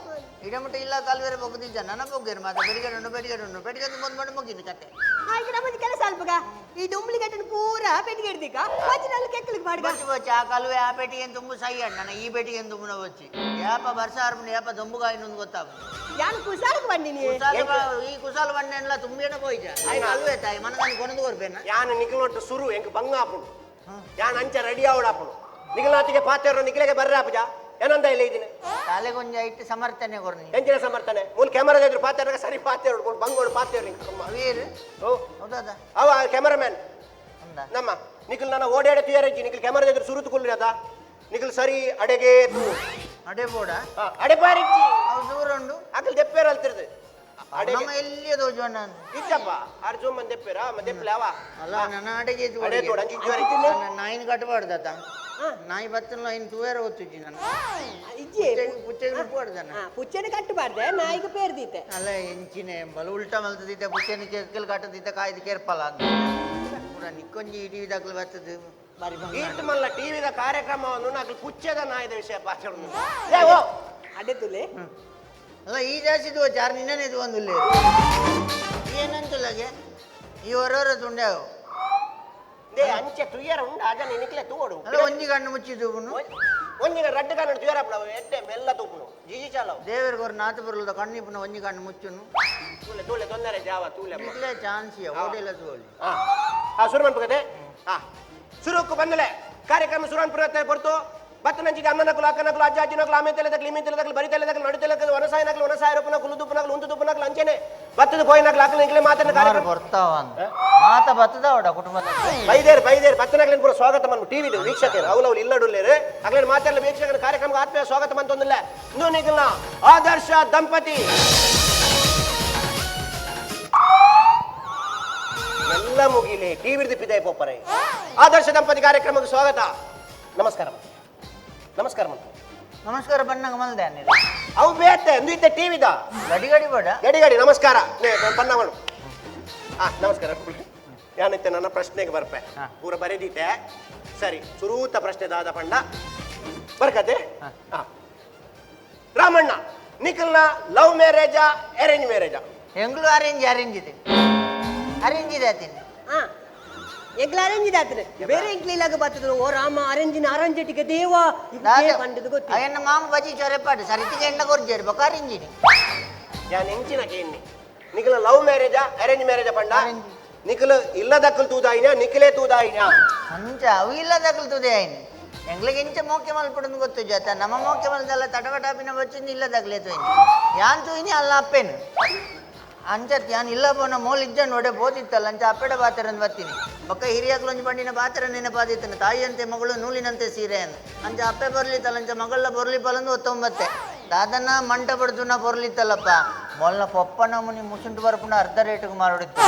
ఇడమట ಇಲ್ಲ ಕಾಲುವೇರೆ ಬೊಗ್ದಿದ್ದ ನನ್ನ ಬೊಗ್ಗೇರು ಮಾತ ಬೆಡಿಗೆಡು ಮುಂದೆ ಮುಗಿದು ಕತೆ ಆಯ್ತು ನಮ್ಮದು ಕೆಲಸ ಅಲ್ಪಗ ಈ ಡೂಪ್ಲಿಕೇಟ್ ಪೂರ ಪೆಟ್ಟಿಗೇಟ್ ದಿಕ್ಕ ವಜ್ರನಲ್ಲ ಕೆಕ್ಕಲಿಗೆ ಮಾಡ್ಗ వచ్చి ఆ కలువే ఆ పెటికి తుంబు సై అన్న ఈ పెటికి తుంబున వచ్చి ఏప బర్సారు ఏప దొంబుగా అయినందు ಗೊತ್ತಾಗ ಯಾನು ಕುಸಾಲಕ್ಕೆ ಬಂದಿನಿ ಈ ಕುಸಾಲ ಬಂಡೆಲ್ಲ ತುಂಬಿನ పోయి자 ఆ కలువే తాయి మన దాన్ని కొనదు కొరపేన ಯಾನ್ ನಿಖಿಲೊಟ್ಟು ಸುರು ಎಂಕ್ ಬಂಗ ಆಪುಡು ಯಾನ್ ಅಂಚ ರೆಡಿ ಆವಡ ಆಪುಡು ನಿಖಿಲಾತಿಗೆ ಪಾತೆರು ನಿಖಿಲೆಗೆ ಬರ್ರೆ ಆಪುಜ ಏನಂದ ಇಲ್ಲ ಇದೀನಿ ತಲೆ ಕೊಂಚ ಇಟ್ಟು ಸಮರ್ಥನೆ ಕೊರ್ನಿ ಎಂಚಿನ ಸಮರ್ಥನೆ ಮೂಲ ಕ್ಯಾಮರಾ ಎದುರು ಪಾತೆರ ಸರಿ ಪಾತೆರು ಮೂಲ ಬಂಗೋಡು ಪಾತೆರು ವೀರ್ ಓ ಹೌದಾ ಅವ ಕ್ಯಾಮರಾಮನ್ ಅಂದ ನಮ್ಮ ನಿಖಿಲ್ ನನ್ನ ಓಡಾಡ ತುಯಾರಜ್ಜಿ ನಿಖಿಲ್ ಕ್ಯಾಮರಾ ಎದುರು ಸುರುತು ಕುಲ್ರಿಯದ ನಿಖಿಲ್ ಸರಿ ಅಡೆಗೆ ಅಡೆ ಬೋಡ ಅಡೆ ಪಾರಿಜ್ಜಿ ಅವು ದೂರ ಉಂಡು ಅಕಲ್ ದೆಪ್ಪೇರ ಅಲ್ತಿರ್ದು ನಮ್ಮ ಎಲ್ಲಿಯ ದೋಜೋಣ ಇಚ್ಚಪ್ಪ ಅರ್ಜುನ್ ಮಂದಿ ದೆಪ್ಪೇರ ಮಂದಿ ದೆಪ್ಪಲೆ ಅವ ಅಲ್ಲ ನನ್ನ ಅಡೆಗೆ ಅಡೆ ತೋಡ ಅಂಚಿ ಜ್ವರ ನಾಯಿನ ಕಟ್ಟಬಾರ್ದತ್ತ ನಾಯಿ ಬತ್ತಲ್ಲ ಇನ್ನು ತೂವೇರ ಓದ್ತಿದ್ದಿ ನಾನು ಇಜ್ಜಿ ಪುಚ್ಚೆಗೆ ಮುಪ್ಪಡ್ದಾನ ಪುಚ್ಚನೆ ಕಟ್ಟಬಾರ್ದೆ ನಾಯಿಗೆ ಪೇರ್ದಿತ್ತೆ ಅಲ್ಲ ಎಂಚಿನ ಬಲ ಉಲ್ಟಾ ಮಲ್ತದಿದ್ದೆ ಪುಚ್ಚೆನ ಕೆಕ್ಕಲ್ ಕಟ್ಟದಿದ್ದೆ ಕಾಯ್ದು ಕೇರ್ಪಲ್ಲ ಅಂತ ಪೂರ ನಿಕ್ಕೊಂಜಿ ಟಿವಿ ದಾಖಲೆ ಬರ್ತದೆ ಬಾರಿ ಈಟ್ ಮಲ್ಲ ಟಿವಿದ ಕಾರ್ಯಕ್ರಮವನ್ನು ನಾಲ್ಕು ಪುಚ್ಚದ ನಾಯಿದ ವಿಷಯ ಪಾಚರು ಅಡೆ ತುಲೆ ಅಲ್ಲ ಈ ಜಾಸ್ತಿ ಚಾರ್ ನಿನ್ನೆ ಇದು ಒಂದು ಏನಂತಲ್ಲಗೆ ಈ ಹೊರವರ ತುಂಡ್ಯಾವು ದೇ ಅಂಚೆ ತುಯ್ಯರ ಉಂಡ ಅದ ನಿಕ್ಲೆ ತೂಡು ಅಲ್ಲ ಒಂಜಿ ಕಣ್ಣು ಮುಚ್ಚಿದ್ದು ಒಂಜಿನ ರಡ್ಡು ಕಣ್ಣು ತುಯ್ಯರ ಪಡವು ಎಡ್ಡೆ ಮೆಲ್ಲ ತೂಪುನು ಜಿಜಿ ಚಾಲವು ದೇವರಿಗೆ ಅವ್ರ ನಾತು ಬರಲದ ಕಣ್ಣಿಪ್ಪನ ಒಂಜಿ ಕಣ್ಣು ಮುಚ್ಚುನು ತೂಲೆ ತೂಲೆ ತೊಂದರೆ ಜಾವ ತೂಲೆ ಇಲ್ಲೇ ಚಾನ್ಸಿಯ ಓಡೆಲ್ಲ ತೋಳಿ ಶುರು ಮಾಡ್ಬೇಕದೆ ಶುರುಕ್ಕು ಬಂದಲೆ ಕಾರ್ಯಕ್ರಮ ಶುರು ಅನ್ಪುರತ್ತೆ ಹೊರತು ಬತ್ತ ನಂಚಿಗೆ ಅಮ್ಮ ನಕಲು ಅಕ್ಕ ನಕಲು ಅಜ್ಜ ಅಜ್ಜಿ ನಕಲು ಆಮೆ ತೆಲೆದಕ್ಲು ಇಮೆ ತೆಲೆದಕ್ಲು ಬರಿ ತೆಲೆದಕ್ಲು ನಡು ತೆಲೆದಕ್ಲು ಒನಸಾಯ ನಕಲು ಒನಸಾಯ ರೂಪನಕಲು ಉದುಪನಕಲು ಉಂತು ತುಪ್ಪನಕಲು ಅಂಚೆನೆ ಬತ್ತದ ಪೋಯಿ ನಕಲು ಅಕ್ಕಲು ನಿಕ್ಲೆ ಮಾತನ್ನ ಕಾರ್ಯಕ್ರಮ ಬರ್ತಾವ ಅಂತ ಮಾತ ಬತ್ತದವಡ ಕುಟುಂಬದ ಬೈದೇರು ಬತ್ತನಕ್ಲೇನು ಪೂರ ಸ್ವಾಗತ ಮನ್ ಟಿವಿ ವೀಕ್ಷಕರು ಅವಲವ್ರು ಇಲ್ಲಡುಲ್ಲೇರು ಅಗ್ಲೇನು ಮಾತಾಡಲು ವೀಕ್ಷಕರ ಕಾರ್ಯಕ್ರಮಕ್ಕೆ ಆತ್ಮೀಯ ಸ್ವಾಗತ ಮಂತೊಂದಿಲ್ಲ ಇನ್ನೂ ನಿಖಿಲ್ನ ಆದರ್ಶ ದಂಪತಿ ಎಲ್ಲ ಮುಗಿಲಿ ಟಿವಿ ದಿಪ್ಪಿದೆ ಪೋಪರೆ ಆದರ್ಶ ದಂಪತಿ ಕಾರ್ಯಕ್ರಮಕ್ಕೆ ಸ್ವಾಗತ ನಮಸ್ಕಾರ ನಮಸ್ಕಾರ ನಮಸ್ಕಾರ ಬಣ್ಣಂಗ ಮಲ್ದೆ ನೀನು ಅವು ಬೇತೆ ಇಂದು ಟಿವಿದ ಗಡಿ ಗಡಿ ಬೇಡ ಗಡಿ ನಮಸ್ಕಾರ ಬಣ್ಣ ಮಾಡು ನಮಸ್ಕಾರ ಯಾನಿತ್ತೆ ನನ್ನ ಪ್ರಶ್ನೆಗೆ ಬರ್ಪೆ ಪೂರ ಬರೆದಿದ್ದೆ ಸರಿ ಸುರೂತ ಪ್ರಶ್ನೆ ದಾದ ಪಂಡ ಬರ್ಕತೆ ರಾಮಣ್ಣ ನಿಖಿಲ್ನ ಲವ್ ಮ್ಯಾರೇಜಾ ಅರೇಂಜ್ ಮ್ಯಾರೇಜಾ ಎಂಗ್ಳು ಅರೇಂಜ್ ಇದೆ ಅರೇಂಜ್ ಇದೆ ಆತೀನಿ ಎಂಗ್ಲ ಅರೇಂಜ್ ಇದೆ ಆತನೆ ಬೇರೆ ಎಂಗ್ಲಿಲಾಗ ಬರ್ತದ್ರು ಓ ರಾಮ ಅರೇಂಜಿಟಿಗೆ ದೇವ ಕಂಡದು ಗೊತ್ತು ಅಯ್ಯನ್ನ ಮಾಮ ಬಜಿ ಚೊರೆಪಾಡು ಸರಿತಿಗೆ ಎಣ್ಣ ಕೊರ್ಜೇರು ಬೊಕ್ಕ ಅರೇಂಜಿನಿ ಯಾನ್ ಎಂಚಿನ ಕೇಳಿ ನಿಖಿಲ್ ಲವ್ ಮ್ಯಾರೇಜಾ ಅರೇಂಜ್ ಮ್ಯಾರೇಜಾ ಪಂಡ ನಿಖಿಲ್ ಇಲ್ಲದಕ್ಕಲ್ ತೂದಾಯಿನ ನಿಖಿಲೇ ತೂದಾಯಿನ ಅಂಚ ಅವು ಇಲ್ಲದಕ್ಕಲ್ ತುದೆ ಆಯ್ನಿ ಎಂಗ್ಲಿಗೆ ಇಂಚ ಮೋಕೆ ಮಲ್ಪಡೋದು ಗೊತ್ತು ಜಾತ ನಮ್ಮ ಮೋಕೆ ಮಲ್ದಲ್ಲ ತಟವಟಾಪಿನ ಬಚ್ಚಿಂದ ಇಲ್ಲದಾಗ್ಲೇ ತೋಯ್ನಿ ಯಾನ್ ತೂಯ್ನಿ ಅಲ್ಲ ಅಪ್ಪೇನು ಅಂಚತ್ ಯಾನ್ ಇಲ್ಲ ಬೋನ ಮೋಲ್ ಇಜ್ಜಂಡು ಒಡೆ ಬೋದಿತ್ತಲ್ಲ ಅಂಚ ಅಪ್ಪೆಡೆ ಬಾತರನ್ನು ಬರ್ತೀನಿ ಬೊಕ್ಕ ಹಿರಿಯಾಗ್ಲೊಂಜಿ ಬಂಡಿನ ಬಾತರ ನೆನಪಾದಿತ್ತನು ತಾಯಿಯಂತೆ ಮಗಳು ನೂಲಿನಂತೆ ಸೀರೆ ಅಂದ ಅಂಚ ಅಪ್ಪೆ ಬರ್ಲಿತ್ತಲ್ಲ ಅಂಚ ಮಗಳ ಬೊರ್ಲಿ ಪಲಂದು 19 ದಾದನ ಮಂಟ ಬಡ್ದುನ ಬೊರ್ಲಿತ್ತಲ್ಲಪ್ಪ ಮೊಲ್ನ ಪೊಪ್ಪನ ಮುನಿ ಮುಸುಂಟು ಬರ್ಪುನ ಅರ್ಧ ರೇಟಿಗೆ ಮಾರೋಡಿತ್ತು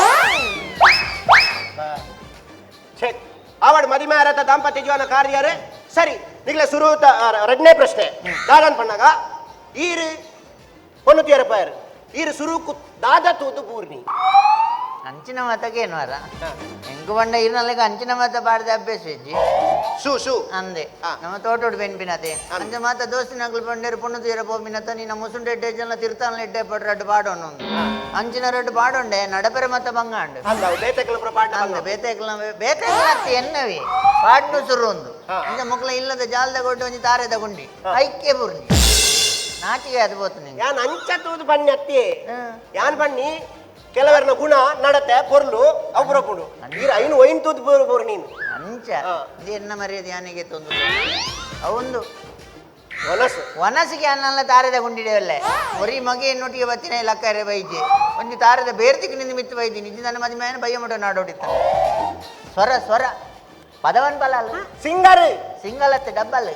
ಆವಡ್ ಮದಿಮೆ ಆರತ ದಾಂಪತ್ಯ ಜೀವನ ಕಾರ್ಯಾರೆ ಸರಿ ನಿಖಿಲ ಸುರೂತ ಎರಡನೇ ಪ್ರಶ್ನೆ ದಾದನ್ ಪಣ್ಣಾಗ ಈರು ಪೊನ್ನು ತೀರಪ್ಪಾಯರು ಈರು ಸುರೂಕು ದಾದ ತೂದು ಪೂರ್ಣಿ ಅಂಚಿನ ಮಾತಕ್ಕೇನು ಅರ ಎಂಕು ಬಂಡ ಇರ್ನಲ್ಲಿಗೆ ಅಂಚಿನ ಮಾತ ಪಾಡ್ದೆ ಅಭ್ಯಾಸ ಇಜ್ಜಿ ಶೂ ಅಂದೆ ನಮ್ಮ ತೋಟೋಡು ಬೆನ್ಪಿನತೆ ಅಂಚ ಮಾತ ದೋಸ್ತಿನ ನಗಲು ಪಂಡೇರು ಪುಣ್ಣ ತೀರ ಪೋಪಿನತ ನೀನ ಮುಸುಂಡೆ ಎಡ್ಡೆ ಜನ ತಿರ್ತಾನ ಎಡ್ಡೆ ಪಡ್ ರಡ್ಡು ಪಾಡೋನು ಅಂಚಿನ ರಡ್ಡು ಪಾಡೋಂಡೆ ನಡಪೆರೆ ಮತ್ತ ಬಂಗಾಂಡು ಅಂದ ಬೇತೆಕ್ಲ ಎನ್ನವಿ ಪಾಡ್ನು ಸುರು ಒಂದು ಅಂಚ ಮಕ್ಕಳ ಇಲ್ಲದ ಜಾಲದ ಕೊಟ್ಟು ಒಂಜಿ ತಾರೆ ತಗೊಂಡಿ ಐಕ್ಯ ಬುರ್ನಿ ನಾಚಿಗೆ ಅದು ಬೋತು ನಿಂಗೆ ಯಾನ್ ಅಂಚ ತೂದು ಬನ್ನಿ ಅತ್ತಿ ಯಾನ್ ಬನ್ನಿ ಕೆಲವರಿನ ಗುಣ ನಡತೆ ಪೊರ್ಲು ಅವ್ರೊಬ್ಬಡು ಈಗ ಐನು ಒಯ್ನ್ ತೂದು ಬೋರು ನೀನು ಅಂಚ ಇದು ಎನ್ನ ಮರ್ಯಾದೆ ಯಾನಿಗೆ ತೊಂದು ಅವಂದು ಮನಸ್ಸು ವನಸಿಗೆ ಅನ್ನಲ್ಲ ತಾರದ ಗುಂಡಿಡೆಯಲ್ಲೇ ಒರಿ ಮಗೆ ಎನ್ನೊಟ್ಟಿಗೆ ಬತ್ತಿನ ಲಕ್ಕರೆ ಬೈಜೆ ಒಂದು ತಾರದ ಬೇರ್ತಿಗೆ ನಿಂದು ಮಿತ್ತು ಬೈದೀನಿ ಇದು ನನ್ನ ಮದುವೆ ಬಯ್ಯ ಮಠ ನಾಡೋಡಿತ್ತಾನೆ ಸ್ವರ ಪದವನ್ ಬಲ ಅಲ್ಲ ಸಿಂಗರ್ ಸಿಂಗಲತ್ತೆ ಡಬ್ಬಲ್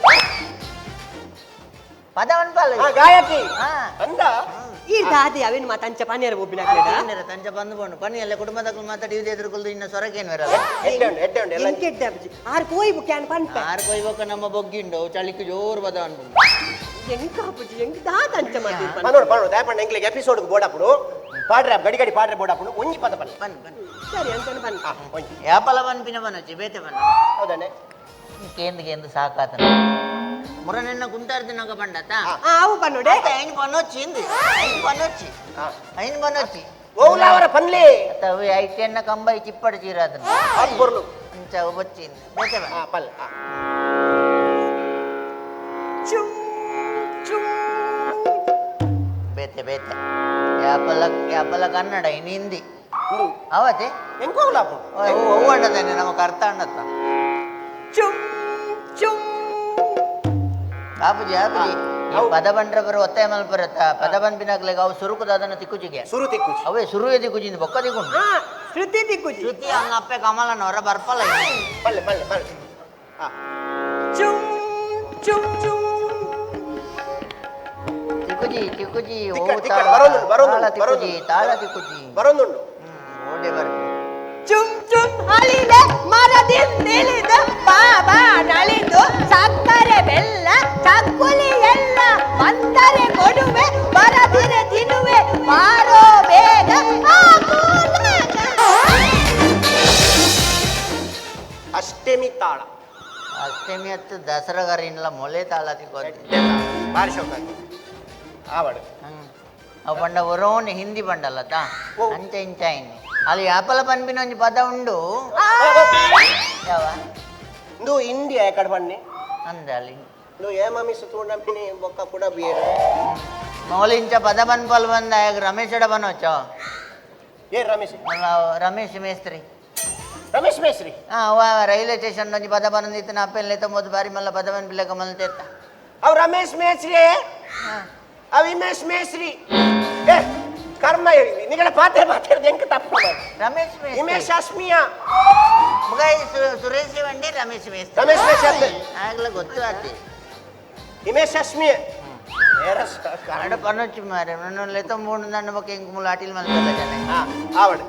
ಪದವನ್ ಬಲ ಗಾಯಕಿ ಹಾ ಅಂದ ಈ ದಾದಿ ಅವೇನು ಮಾತ ಅಂಚ ಪಾನಿಯರ ಒಬ್ಬಿನ ಕಡೆ ತಂಚ ಬಂದ್ಕೊಂಡು ಪನಿ ಎಲ್ಲ ಕುಟುಂಬದಕ್ಕೂ ಮಾತಾಡಿ ಇದು ಎದುರುಕೊಳ್ದು ಇನ್ನು ಸ್ವರಕ್ಕೇನು ಬರಲ್ಲ ಎಡ್ಡೆ ಉಂಡು ಎಲ್ಲ ಎಂಕೆಡ್ಡೆ ಅಬ್ಜಿ ಆರ್ ಪೋಯ್ ಕ್ಯಾನ್ ಪಂಪ ಆರು ಕೊಯ್ಬೇಕು ನಮ್ಮ ಬೊಗ್ಗಿಂಡು ಚಳಿக்கு ಜೋರು ಪದವನ್ ಎಂಕ ಅಪ್ಪಜಿ ಎಂಕ ದಾದ ಅಂಚ ಮಾತಿ ಪನ್ನೋಡು ದಯಪಂಡ ಎಂಗ್ಲಿಗೆ ಎಪಿಸೋಡ್ ಬೋಡಾಪುಡು ಪಾಡ್ರೆ ಗಡಿ ಪಾಡ್ರೆ ಬೋಡಾಪುಡು ಒಂಜಿ ಪದ ಬನ್ನಿ ಬನ್ನಿ ಸರಿ ಅಂತ ಬನ್ನಿ ಒಂಜಿ ಯಾಪಲ ಬನ್ಪಿನ ಬನ್ನಚ್ಚಿ ಬೇತೆ ಬನ್ನ ಹೌದಾನೆ ಕೇಂದ್ರಿಗೆ ಸಾಕಾತನ ಮುರನೆನ್ನ ಗುಂಟಾರ್ದಿನಾಗ ಬಂಡತ ಅವು ಪನ್ನೋಡೆ ಐನ್ ಪನ್ನೊಚ್ಚಿಂದು ಐನ್ ಪನ್ನೊಚ್ಚಿ ಓವುಲ ಅವರ ಪನ್ಲೆ ಅತ್ತವೆ ಐಟೆನ್ನ ಕಂಬೈ ಚಿಪ್ಪಡ ಚೀರಾದನ ಅದು ಬರ್ಲು ಅಂಚ ಬಚ್ಚಿಂದು ಬೇತೆ ಬನ್ನ ಪಲ್ ಚುಮ್ ಚುಮ್ ಬೇತೆ ಯಾಪಲ ಕನ್ನಡ ಇನ್ನು ಹಿಂದಿ ಇಂದು ಅವತ್ತೆ ಎಂಕೋವುಲಾಪು ಹೂ ಅಣ್ಣದೇನೆ ನಮಗೆ ಅರ್ಥ ಅಣ್ಣತ್ತ ಚುಮ್ ಚುಮ್ ಆಪುಜಿ ಪದ ಬಂಡ್ರ ಬರೋ ಒತ್ತಾಯ ಮಲ್ ಬರತ್ತ ಪದ ಬಂದ್ಬಿನಾಗ್ಲಿಗೆ ಅವು ಸುರುಕುದ ಅದನ್ನ ತಿಕ್ಕುಜಿಗೆ ಸುರು ತಿಕ್ಕು ಅವೇ ಸುರು ತಿಕ್ಕುಜಿಂದ ಬೊಕ್ಕ ತಿಕ್ಕೊಂಡು ಹಾ ಶ್ರುತಿ ದಿಕ್ಕುಜಿ ಶ್ರುತಿ ಹಂಗ ಅಪ್ಪೆ ಕಮಲನ ಹೊರ ಬರ್ಪಲ್ಲ ಪಲ್ಲೆ ಚುಮ್ ಚುಮ್ ಚುಮ್ ತಿಕ್ಕುಜಿ ಓ ತಿಕ್ಕ, ಬರೋದು, ತಾಳ ತಿಕ್ಕುಜಿ ತಾಳ ತಿಕ್ಕುಜಿ ಬರೋದುಂಡು ಓಡೆ ಬರ್ತೀನಿ ಚುಮ್ ಚುಮ್ ಅಲಿದ ಮರದಿಂದಿಳಿದು ಬಾಬಾ ನಳಿದು ಸಕ್ಕರೆ ಬೆಲ್ಲ ಚಕ್ಕುಲಿ ಎಲ್ಲ ಬಂದರೆ ಕೊಡುವೆ ಬರದಿರೆ ತಿನ್ನುವೆ ಮಾರೋ ಬೇಗ ಅಷ್ಟೇಮಿ ತಾಳ ಅಷ್ಟಮಿ ಹತ್ತು ದಸರಾಗಾರಿನ್ಲ ಮೊಲೆ ತಾಳ ತಿಕ್ಕೋತಿ ಭಾರಿ ಶೌಕ ಆವಡು ಅವು ಬಂಡ ಒರೋನ್ ಹಿಂದಿ ಬಂಡಲ್ಲತ್ತ ಅಂಚ ಇಂಚ ಇನ್ನು ಅಲ್ಲಿ ಆಪಲ ಪನ್ಪಿನ ಒಂಜಿ ಪದ ಉಂಡು ಯಾವ ಇಂದು ಇಂಡಿಯಾ ಎಕಡೆ ಬನ್ನಿ ಅಂದ ಅಲ್ಲಿ ಇಂದು ಏಮಿ ಸುತ್ತುಂಡಮಿನಿ ಬೊಕ್ಕ ಕೂಡ ಬೇರು ಮೌಲಿಂಚ ಪದ ಪನ್ಪಲ್ ಬಂದ ರಮೇಶಡ ಬನ್ನೋಚೋ ಏ ರಮೇಶ್ ರಮೇಶ್ ಮೇಸ್ತ್ರಿ ಮೇಸ್ತ್ರಿ ಅವ ರೈಲ್ವೆ ಸ್ಟೇಷನ್ ಒಂಜಿ ಪದ ಬಂದಿತ್ತು ನಾ ಅಪ್ಪೆಲ್ಲ ತೊಂಬತ್ತು ಬಾರಿ ಮಲ್ಲ ಪದ ಪನ್ಪಿಲ್ಲಕ ಮಲ್ತೆತ್ತ ಅವ್ ರಮೇಶ್ ಮೇಸ್ತ್ರಿ ಅವ್ ಹಿಮೇಶ್ ಮೇಸ್ತ್ರಿ ಏ ಕರ್ಮ ಹೇಳಿದ್ವಿ ನಿಗಳ ಪಾತ್ರೆ ಎಂಕ ತಪ್ಪು ರಮೇಶ್ ಮೇಸ್ತ್ರಿ ಹಿಮೇಶ್ ಅಸ್ಮಿಯಾ ಮುಗಾಯಿ ಸುರೇಶ್ ವಂಡಿ ರಮೇಶ್ ಮೇಸ್ತ್ರಿ ರಮೇಶ್ ಮೇಸ್ತ್ರಿ ಆಗ್ಲ ಗೊತ್ತು ಆತಿ ಹಿಮೇಶ್ ಅಸ್ಮಿಯಾ ಕನ್ನಡ ಪನ್ನೊಚ್ಚು ಮಾರೆ ನನ್ನ ಲೆತ್ತಂಬೋಡು ನನ್ನ ಬಗ್ಗೆ ಹೆಂಗ್ ಮುಲ್ಲ ಆಟಿಲ್ ಮಲ್ಪಲ್ಲ ಜನ ಆವಡು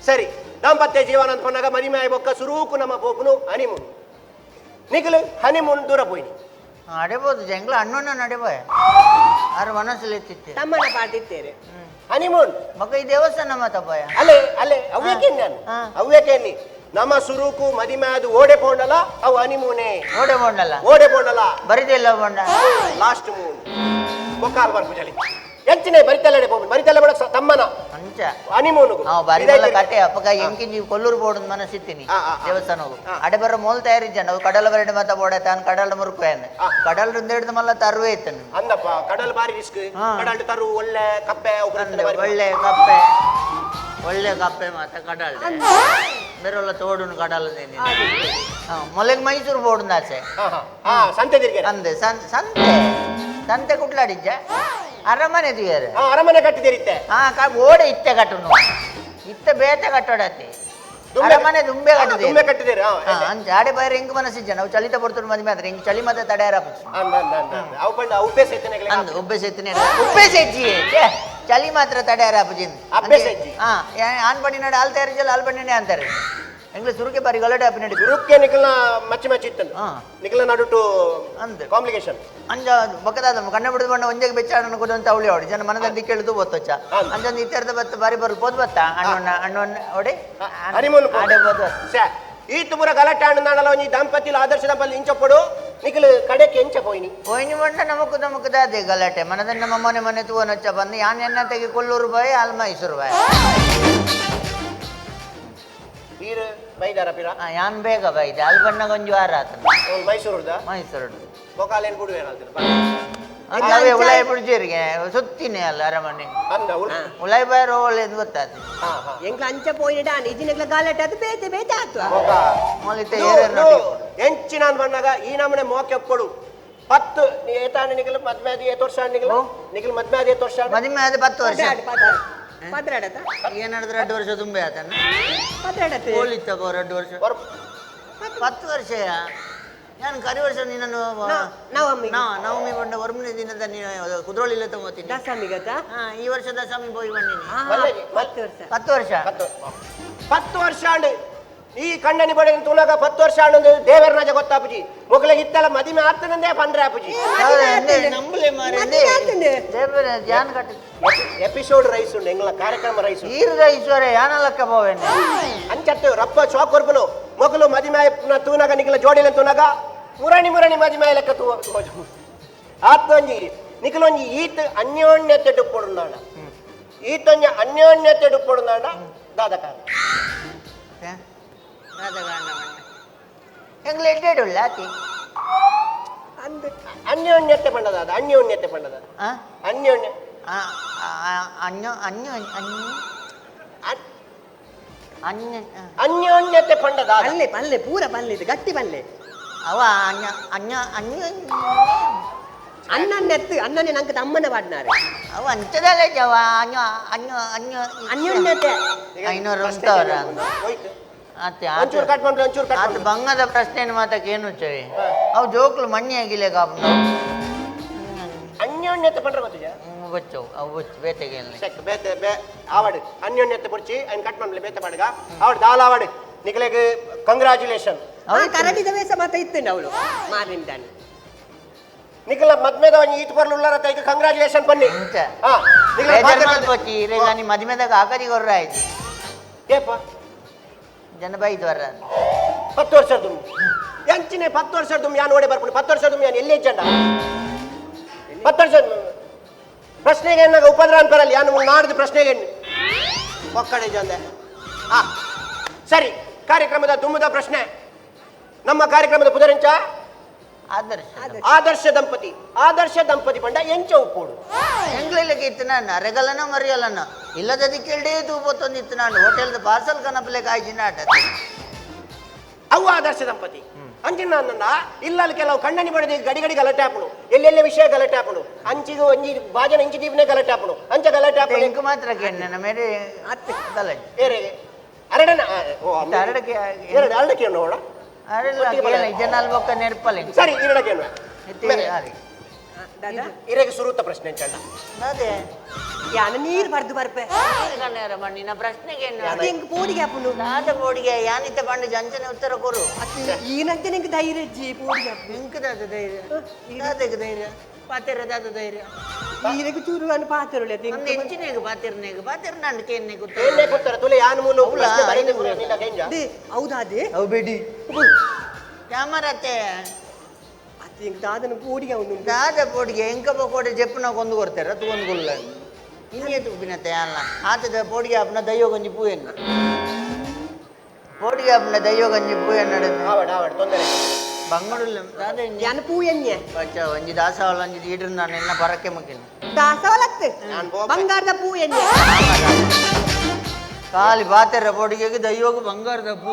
ಸರಿ ದಾಂಪತ್ಯ ಜೀವನ ಅಂತ ಪನ್ನಾಗ ಮರಿಮೆ ಬೊಕ್ಕ ಸುರೂಕು ನಮ್ಮ ಪೋಪುನು ಹನಿಮೂನ್ ನಿಗಲು ಹನಿಮೂನ್ ದೂರ ಪೋಯ್ನಿ ಅಡೆಬೋದು ಜಂಗ್ಲ ಅಣ್ಣನ ನಡೆಬೋಯ ಆರು ಮನಸ್ಸಲ್ಲಿ ಎತ್ತಿತ್ತೆ ತಮ್ಮನ ಪಾಟಿತ್ತೇರೆ ಹನಿಮೂನ್ ಮಗ ಈ ದೇವಸ್ಥಾನ ಮತ್ತಪ್ಪಯ ಅಲ್ಲೇ ಅವ್ಯಕೇನ್ ನಾನು ಅವ್ಯಕೇನಿ ನಮ್ಮ ಸುರೂಕು ಮದಿಮೆ ಅದು ಓಡೆ ಪೋಂಡಲ್ಲ ಅವು ಹನಿಮೂನೆ ಓಡೆ ಬೋಂಡಲ್ಲ ಓಡೆ ಪೋಂಡಲ್ಲ ಬರಿದಿಲ್ಲ ಬೋಂಡ ಲಾಸ್ಟ್ ಮೂನ್ ಬೊಕ್ಕಾಲ್ ಬರ್ಪುಜಲಿ ಎಂಚಿನೇ ಬರಿತಲ್ಲಡೆ ಪೋಪು ಬರಿತಲ್ಲ ಬೇಡ ತಮ್ಮನ ಅಂಚ ಹನಿಮೂನ್ ಬರಿದಲ್ಲ ಕಟ್ಟೆ ಅಪ್ಪಗ ಎಂಕಿ ನೀವು ಕೊಲ್ಲೂರು ಬೋರ್ಡ್ ಮನಸ್ಸಿತ್ತೀನಿ ದೇವಸ್ಥಾನ ಹೋಗು ಅಡೆ ಬರೋ ಮೂಲ ತಯಾರಿಜ್ಜ ನಾವು ಕಡಲ ಬರಡೆ ಮತ್ತ ಬೋಡೆ ತಾನು ಕಡಲ ಮುರುಕೋಯನ್ನ ಕಡಲ ಹಿಡಿದು ಮಲ್ಲ ತರುವೆ ಇತ್ತನು ಅಂದಪ್ಪ ಕಡಲ್ ಬಾರಿ ರಿಸ್ಕ್ ಕಡಲ್ ತರು ಒಳ್ಳೆ ಕಪ್ಪೆ ಒಳ್ಳೆ ಕಪ್ಪೆ ಮಾತ ಕಡಲ್ ಬೇರೆಲ್ಲ ತೋಡುನು ಕಡಲ ಮೊಲೆಗ್ ಮೈಸೂರು ಬೋರ್ಡ್ ಆಸೆ ಸಂತೆ ತಿರ್ಗೆ ಅಂದೆ ಸಂತೆ ಕುಟ್ಲಾಡಿಜ್ಜ ಅರಮನೆ ದಿಯರು ಅರಮನೆ ಕಟ್ಟಿದಿರಿತ್ತೆ ಓಡೆ ಇತ್ತೆ ಕಟ್ಟುನು ಇತ್ತೆ ಬೇತೆ ಕಟ್ಟೋಡತ್ತೆ ಅರಮನೆ ದುಂಬೆ ಕಟ್ಟದೆ ತುಂಬೆ ಕಟ್ಟಿದಿರಿ ಅಂಚ ಆಡೆ ಬೈರ ಹೆಂಗ್ ಮನಸ್ಸಿಜ್ಜ ನಾವು ಚಳಿತ ಬರ್ತಾರೆ ಮದುವೆ ಆದ್ರೆ ಹಿಂಗ್ ಚಳಿ ಮತ್ತೆ ತಡೆಯಾರ ಅವು ಬಂದ ಉಪ್ಪೆ ಸೇತನೆ ಅಂದು ಉಬ್ಬೆ ಸೇತನೆ ಉಬ್ಬೆ ಸೇಜ್ಜಿ ಚಳಿ ಮಾತ್ರ ತಡೆಯಾರ ಅಪ್ಪಜಿಂದ ಅಬ್ಬೆ ಸಜ್ಜಿ. ಆನ್ ಬಣ್ಣಿ ನೋಡಿ ಹಾಲು ತಯಾರಿಸಲ್ಲ ಹಾಲು ಬಣ್ಣಿನೇ ಅಂತಾರೆ ಎಂಗ್ಲ ಸುರುಕೆ ಬಾರಿ ಗಲಾಟೆ ಆಪಿ ನಡಿ ಗುರುಕ್ಕೆ ನಿಖಲ್ನ ಮಚ್ಚಿ ಮಚ್ಚಿ ಇತ್ತಂದು ಹಾ ನಿಖಲ್ನ ನಡುಟು ಅಂದೆ ಕಾಂಪ್ಲಿಕೇಶನ್ ಅಂಜ ಬಕ್ಕದಾದ ಕಣ್ಣ ಬಿಡದು ಬಂಡ ಒಂಜಾಗ ಬೆಚ್ಚಾಡನ ಕೊಡುವಂತ ಅವಳಿ ಅವಡಿ ಜನ ಮನದಲ್ಲಿ ಕೇಳುದು ಬತ್ತೊಚ್ಚ ಅಂಜೊಂದು ಇತ್ಯರ್ಥ ಬತ್ತ ಬಾರಿ ಬರು ಪೋದ್ ಬತ್ತ ಅಣ್ಣೊಣ್ಣ ಅವಡೆ ಹನಿಮೂನ್ ಆಡೆ ಪೋದ್ ಈತು ಪೂರ ಗಲಾಟೆ ಆಂಡನಾಡಲ ಒಂಜಿ ದಂಪತಿಲು ಆದರ್ಶ ದಂಪತಿ ಇಂಚಪಡು ನಿಖಲು ಕಡೆಗೆ ಎಂಚ ಪೋಯಿನಿ పోయిన వంట నమ్మకు దాదే గలాటే మనదన్న మమ్మని మన తూవన వచ్చా బంది యాన్ ఎన్న తెగి కొల్లూరు బాయ్ ఆల్ మైసూరు బాయ్ ವೀರ ಬೈದಾರ ಪಿರ యాన్ బేగ బాయ్ ఆల్ బన్న కొంచెం వారాతన ಮೈಸೂರುದ మైసూరు ಬೋಕಾಲೇನ್ ಬಿಡುವೆ ಹೇಳ್ತೀರ అవే ఉలై పుడిచేరిగే సుత్తినే అల్ల అరమని ಅಂದ ఉలై బాయ్ రోల్ ఎందు ಗೊತ್ತಾತಿ ಹಾ ಹಾ ಎಂಕ್ಲ ಅಂಚ ಪೋಯಿಡ ನಿಜಿನಕ್ಲ ಗಾಲಟ ಅದು ಬೇತೆ ಬೇತೆ ಆತು ಬೋಕಾ మొలితే ఏరే నటి ಎಂಚಿ ನಾನು ಬಂದಾಗ ಈ ನಮ್ಮನೆ ಮೋಕೆ ಕೊಡು 10 ಏತಾನೆ ನಿಖಲ್ ಮದ್ವೆ ಆದಿ 8 ವರ್ಷ ನಿಖಲ್ ನಿಖಲ್ ಮದ್ವೆ ಆದಿ 8 ವರ್ಷ మది మీద 10 ವರ್ಷ ಪದ್ರಾಡತ ಏನ್ ನಡೆದ್ರೆ 2 ವರ್ಷ ತುಂಬೆ ಆತನ ಪದ್ರಾಡತೆ ಹೋಲಿತ್ತ 2 ವರ್ಷ 10 ವರ್ಷ ನಾನು ಕರಿ ವರ್ಷ ನಿನ್ನನ್ನು ನವಮಿ ನವಮಿ ಬಂಡ ವರ್ಮನೆ ದಿನದ ನೀನು ಕುದ್ರೋಳಿಲ್ಲ ತಗೋತೀನಿ ದಸಮಿಗತ ಈ ವರ್ಷ ದಶಮಿ ಹೋಗಿ ಬಂದಿನಿ 10 ವರ್ಷ 10 ವರ್ಷ ಅಂಡ್ ಈ ಕಣ್ಣನಿ ಬಡಿ ತುನಗ 10 ವರ್ಷ ಅಂಡ್ ದೇವರನಾಜ ಗೊತ್ತಾಪುಜಿ ಮೊಗಲಿಗೆ ಇತ್ತಲ ಮದಿಮೆ ಆತನಂದೇ ಪಂಡ್ರೆ ಆಪುಜಿ ನಂಬಲೆ ಮಾರೆ ದೇವರ ಧ್ಯಾನ ಕಟ್ಟ ಎಪಿಸೋಡ್ ರೈಸ್ ಉಂಡು ಎಂಗ್ಲ ಕಾರ್ಯಕ್ರಮ ರೈಸ್ ಈರ್ದ ಈಶ್ವರ ಯಾನಲಕ್ಕ పోవేನೆ ಅಂಚತ್ತು ರಪ್ಪ ಚೋಕ್ ಕೊರ್ಪನು ಮೊಗಲು ಮದಿಮೆ ತೂನಗ ನಿಖಲ ಜೋಡಿಲ ತುನಗ ಮುರಣಿ ಮದಿಮೆ ಲೆಕ್ಕ ತೂಜು ಆತ್ತೊಂಜಿ ನಿಖಲೊಂಜಿ ಈತ್ ಅನ್ಯೋನ್ಯತೆ ಡುಪ್ಪೊಡುಂದಾಂಡ ಈತೊಂಜಿ ಅನ್ಯೋನ್ಯತೆ ಡುಪ್ಪೊಡುಂದಾಂಡ ದಾದಕಾರ ಎಂಗ್ಲ ಎಡ್ಡೆಡುಲ್ಲ ಆತಿ ಅನ್ಯೋನ್ಯತೆ ಪಂಡದಾದ ಅನ್ಯೋನ್ಯತೆ ಪಂಡದ ಅನ್ಯೋನ್ಯ ಅನ್ಯ ಅನ್ಯ ಅನ್ಯ ಅನ್ಯೋನ್ಯತೆ ಪಂಡದಾದ ಪಲ್ಲೆ ಪಲ್ಲೆ ಪೂರ ಪಲ್ಲೆ ಇದು ಗಟ್ಟಿ ಪಲ್ಲೆ ಅವ ಅನ್ಯ ಅನ್ಯ ಅನ್ಯ ಅನ್ನನ್ನೆತ್ತು ಅನ್ನನೆ ನಂಗೆ ತಮ್ಮನ ಪಾಡ್ನಾರೆ ಅವ ಅಂಚದಲ್ಲ ಜವ ಅನ್ಯ ಅನ್ಯ ಅನ್ಯ ಅನ್ಯೋನ್ಯತೆ 500 ಉಂಟವ್ರ ಹೋಯ್ತು ಆತೆ ಒಂಚೂರು ಕಟ್ ಮಾಡ್ರಿ ಒಂಚೂರು ಕಟ್ ಆತ ಬಂಗದ ಪ್ರಶ್ನೆ ಮಾತಕ್ಕೆ ಏನು ಚವಿ ಅವು ಜೋಕ್ಲು ಮಣ್ಣಿ ಆಗಿಲ್ಲ ಕಾಪು ಅನ್ಯೋನ್ಯತೆ ಪಂಡ್ರೆ ಗೊತ್ತಿಜ ಬಚ್ಚವು ಅವು ಬಚ್ಚು ಬೇಟೆಗೆ ಚೆಕ್ ಬೇತೆ ಬೇ ಆವಡ್ ಅನ್ಯೋನ್ಯತೆ ಪುಡ್ಚಿ ಅನ್ ಕಟ್ ಮಾಡ್ಲಿ ಬೇತೆ ಪಾಡ್ಗ ಆವಡ್ ದಾಲ್ ಆವಡ್ ನಿಖಲೆಗೆ ಕಂಗ್ರಾಚುಲೇಷನ್ ಕರಡಿದ ವೇಷ ಮಾತ ಇತ್ತೇನೆ ಅವಳು ಮಾರಿಂದಾನೆ ನಿಖಲ ಮದ್ಮೆದ ಒಂಜಿ ಈತ್ ಬರ್ಲು ಉಳ್ಳಾರ ತೈಕ ಕಂಗ್ರಾಚುಲೇಷನ್ ಪನ್ನಿ ಇಂಚ ಹಾ ನಿಖಲ ಬೇಜಾರು ಬಚ್ಚಿ ಇರೇಗ ನೀ ಮದಿಮೆದಾಗ ಆಕದಿ ಗೊರ್ರ ಆಯ್ತು ಏಪ ಜನ ಬೈದು ಬರ್ರ 10 ವರ್ಷ ತುಮ್ ಎಂಚಿನೆ 10 ವರ್ಷ ತುಮ್ ಯಾನ್ ಓಡೆ ಬರ್ಪುಡು 10 ವರ್ಷ ತುಮ್ ಯಾನ್ ಎಲ್ಲಿ ಇಜ್ಜಂಡ 10 ವರ್ಷ ಪ್ರಶ್ನೆಗೆ ಏನಾಗ ಉಪದ್ರ ಅನ್ಪರಲ್ಲ ಯಾನು ನಾಡ್ದು ಪ್ರಶ್ನೆಗೆ ಒಕ್ಕಡೆ ಜಂದೆ ಹಾ ಸರಿ ಕಾರ್ಯಕ್ರಮದ ದುಮ್ಮದ ಪ್ರಶ್ನೆ ನಮ್ಮ ಕಾರ್ಯಕ್ರಮದ ಪುದರೆಂಚ ಆದರ್ಶ ಆದರ್ಶ ದಂಪತಿ ಪಂಡ ಎಂಚ ಉಪ್ಪೋಡು ಎಂಗ್ಲಕ್ಕೆ ಇತ್ತು ನಾನು ಅರೆಗಲನ ಮರಿಯಲ್ಲನ ಇಲ್ಲದದಿ ಕೇಳೇ ತೂಪತ್ತೊಂದು ಇತ್ತು ನಾನು ಹೋಟೆಲ್ದ ಪಾರ್ಸಲ್ ಕನಪಲೆ ಕಾಯ್ಜಿನ ಆಟ ಅವು ಆದರ್ಶ ದಂಪತಿ ಅಂಚಿನ ನನ್ನ ಇಲ್ಲಲ್ಲಿ ಕೆಲವು ಕಣ್ಣನಿ ಬಡದಿ ಗಡಿ ಗಲಾಟೆ ಹಾಪುಡು ಎಲ್ಲೆಲ್ಲ ವಿಷಯ ಗಲಾಟೆ ಹಾಪುಡು ಅಂಚಿಗೆ ಒಂಜಿ ಬಾಜನ ಇಂಚಿ ದೀಪನೆ ಗಲಾಟೆ ಹಾಪುಡು ಅಂಚ ಗಲಾಟೆ ಹಾಪುಡು ಎಂಕ್ ಮಾತ್ರ ಕೇಳ ಮೇರೆ ಅತ್ತೆ ಏರೆಗೆ ಅರಡನ ಓ ಅರಡಕ್ಕೆ ಅರಡಕ್ಕೆ ನೋಡ ಅರಲ್ಲ ಜನಾಲ್ ಬೊಕ್ಕ ನೆರ್ಪಲೆ ಸರಿ ಇರಡಕ್ಕೆ ಎತ್ತಿ ಇರೆಗೆ ಸುರುತ್ತ ಪ್ರಶ್ನೆ ಚಂಡ ಅದೇ ಯಾನ ನೀರು ಬರ್ದು ಬರ್ಪೆ ಕಣ್ಣೇರ ಮಣ್ಣಿನ ಪ್ರಶ್ನೆಗೆ ಹೆಂಗ್ ಪೋಡಿಗೆ ಹಾಪುನು ನಾದ ಬೋಡಿಗೆ ಯಾನಿತ ಬಂಡು ಜಂಚನೆ ಉತ್ತರ ಕೊರು ಈನಂತೆ ನಿಂಗೆ ಧೈರ್ಯ ಜಿ ಪೋಡಿಗೆ ಹಾಪು ಇಂಕದಾದ ಧೈರ್ಯ ಇದಾದಕ್ಕೆ ಧೈರ್ಯ ಪಾತಿರದಾದ ಧೈರ್ಯ ಈನಕ್ಕೆ ಚೂರು ಅನ್ನು ಪಾತ್ರೊಳ್ಳೆ ಒಂದು ಎಂಚಿನೇಗ ಪಾತಿರ್ನೇಗ ನಂಡು ಕೇನ್ನೆ ಗೊತ್ತ ಏನೇ ಕೊಡ್ತಾರೆ ತುಲೆ ಯಾನ್ ಮೂಲು ಪ್ರಶ್ನೆ ಬರೀದೆ ನಿನ್ನ ಗಂಜ ಹೌದಾ ಅದೇ ಅವು ಬೇಡಿ ಕ್ಯಾಮರತ್ತೆ ಅದು ಹೆಂಗ್ ದಾದನ ಪೋಡಿಗೆ ಅವನು ದಾದ ಬೋಡಿಗೆ ಎಂಕಪ್ಪ ಕೋಟೆ ಜಪ್ಪನ ಕೊಂದು ಕೊಡ್ತಾರೆ ತಗೊಂಡು ಕೊಲ್ಲ ಇನ್ನೇ ತುಪ್ಪಿನತ್ತೆ ಅಲ್ಲ ಆತದ ಪೋಡಿಗೆ ಅಪ್ಪನ ದಯ್ಯೋ ಗಂಜಿ ಪೂಯನ್ನು ಪೋಡಿಗೆ ಅಪ್ಪನ ದಯ್ಯೋ ಗಂಜಿ ಪೂಯನ್ನು ನಡೆದು ಆವಡ್ ತೊಂದರೆ ಬಂಗಡುಲ್ಲ ದಾದ ಯಾನ ಪೂಯನ್ಯ ಬಚ್ಚ ಒಂಜಿ ದಾಸವಾಳ ಒಂಜಿ ಈಡ್ರು ನಾನು ಎಲ್ಲ ಬರಕ್ಕೆ ಮಕ್ಕಿನ ದಾಸವಲತ್ತೆ ನಾನ್ ಬೋಗ ಬಂಗಾರದ ಪೂಯನ್ಯ ಖಾಲಿ ಬಾತೆರ ಪೋಡಿಗೆ ದಯ್ಯೋಗು ಬಂಗಾರದ ಪೂ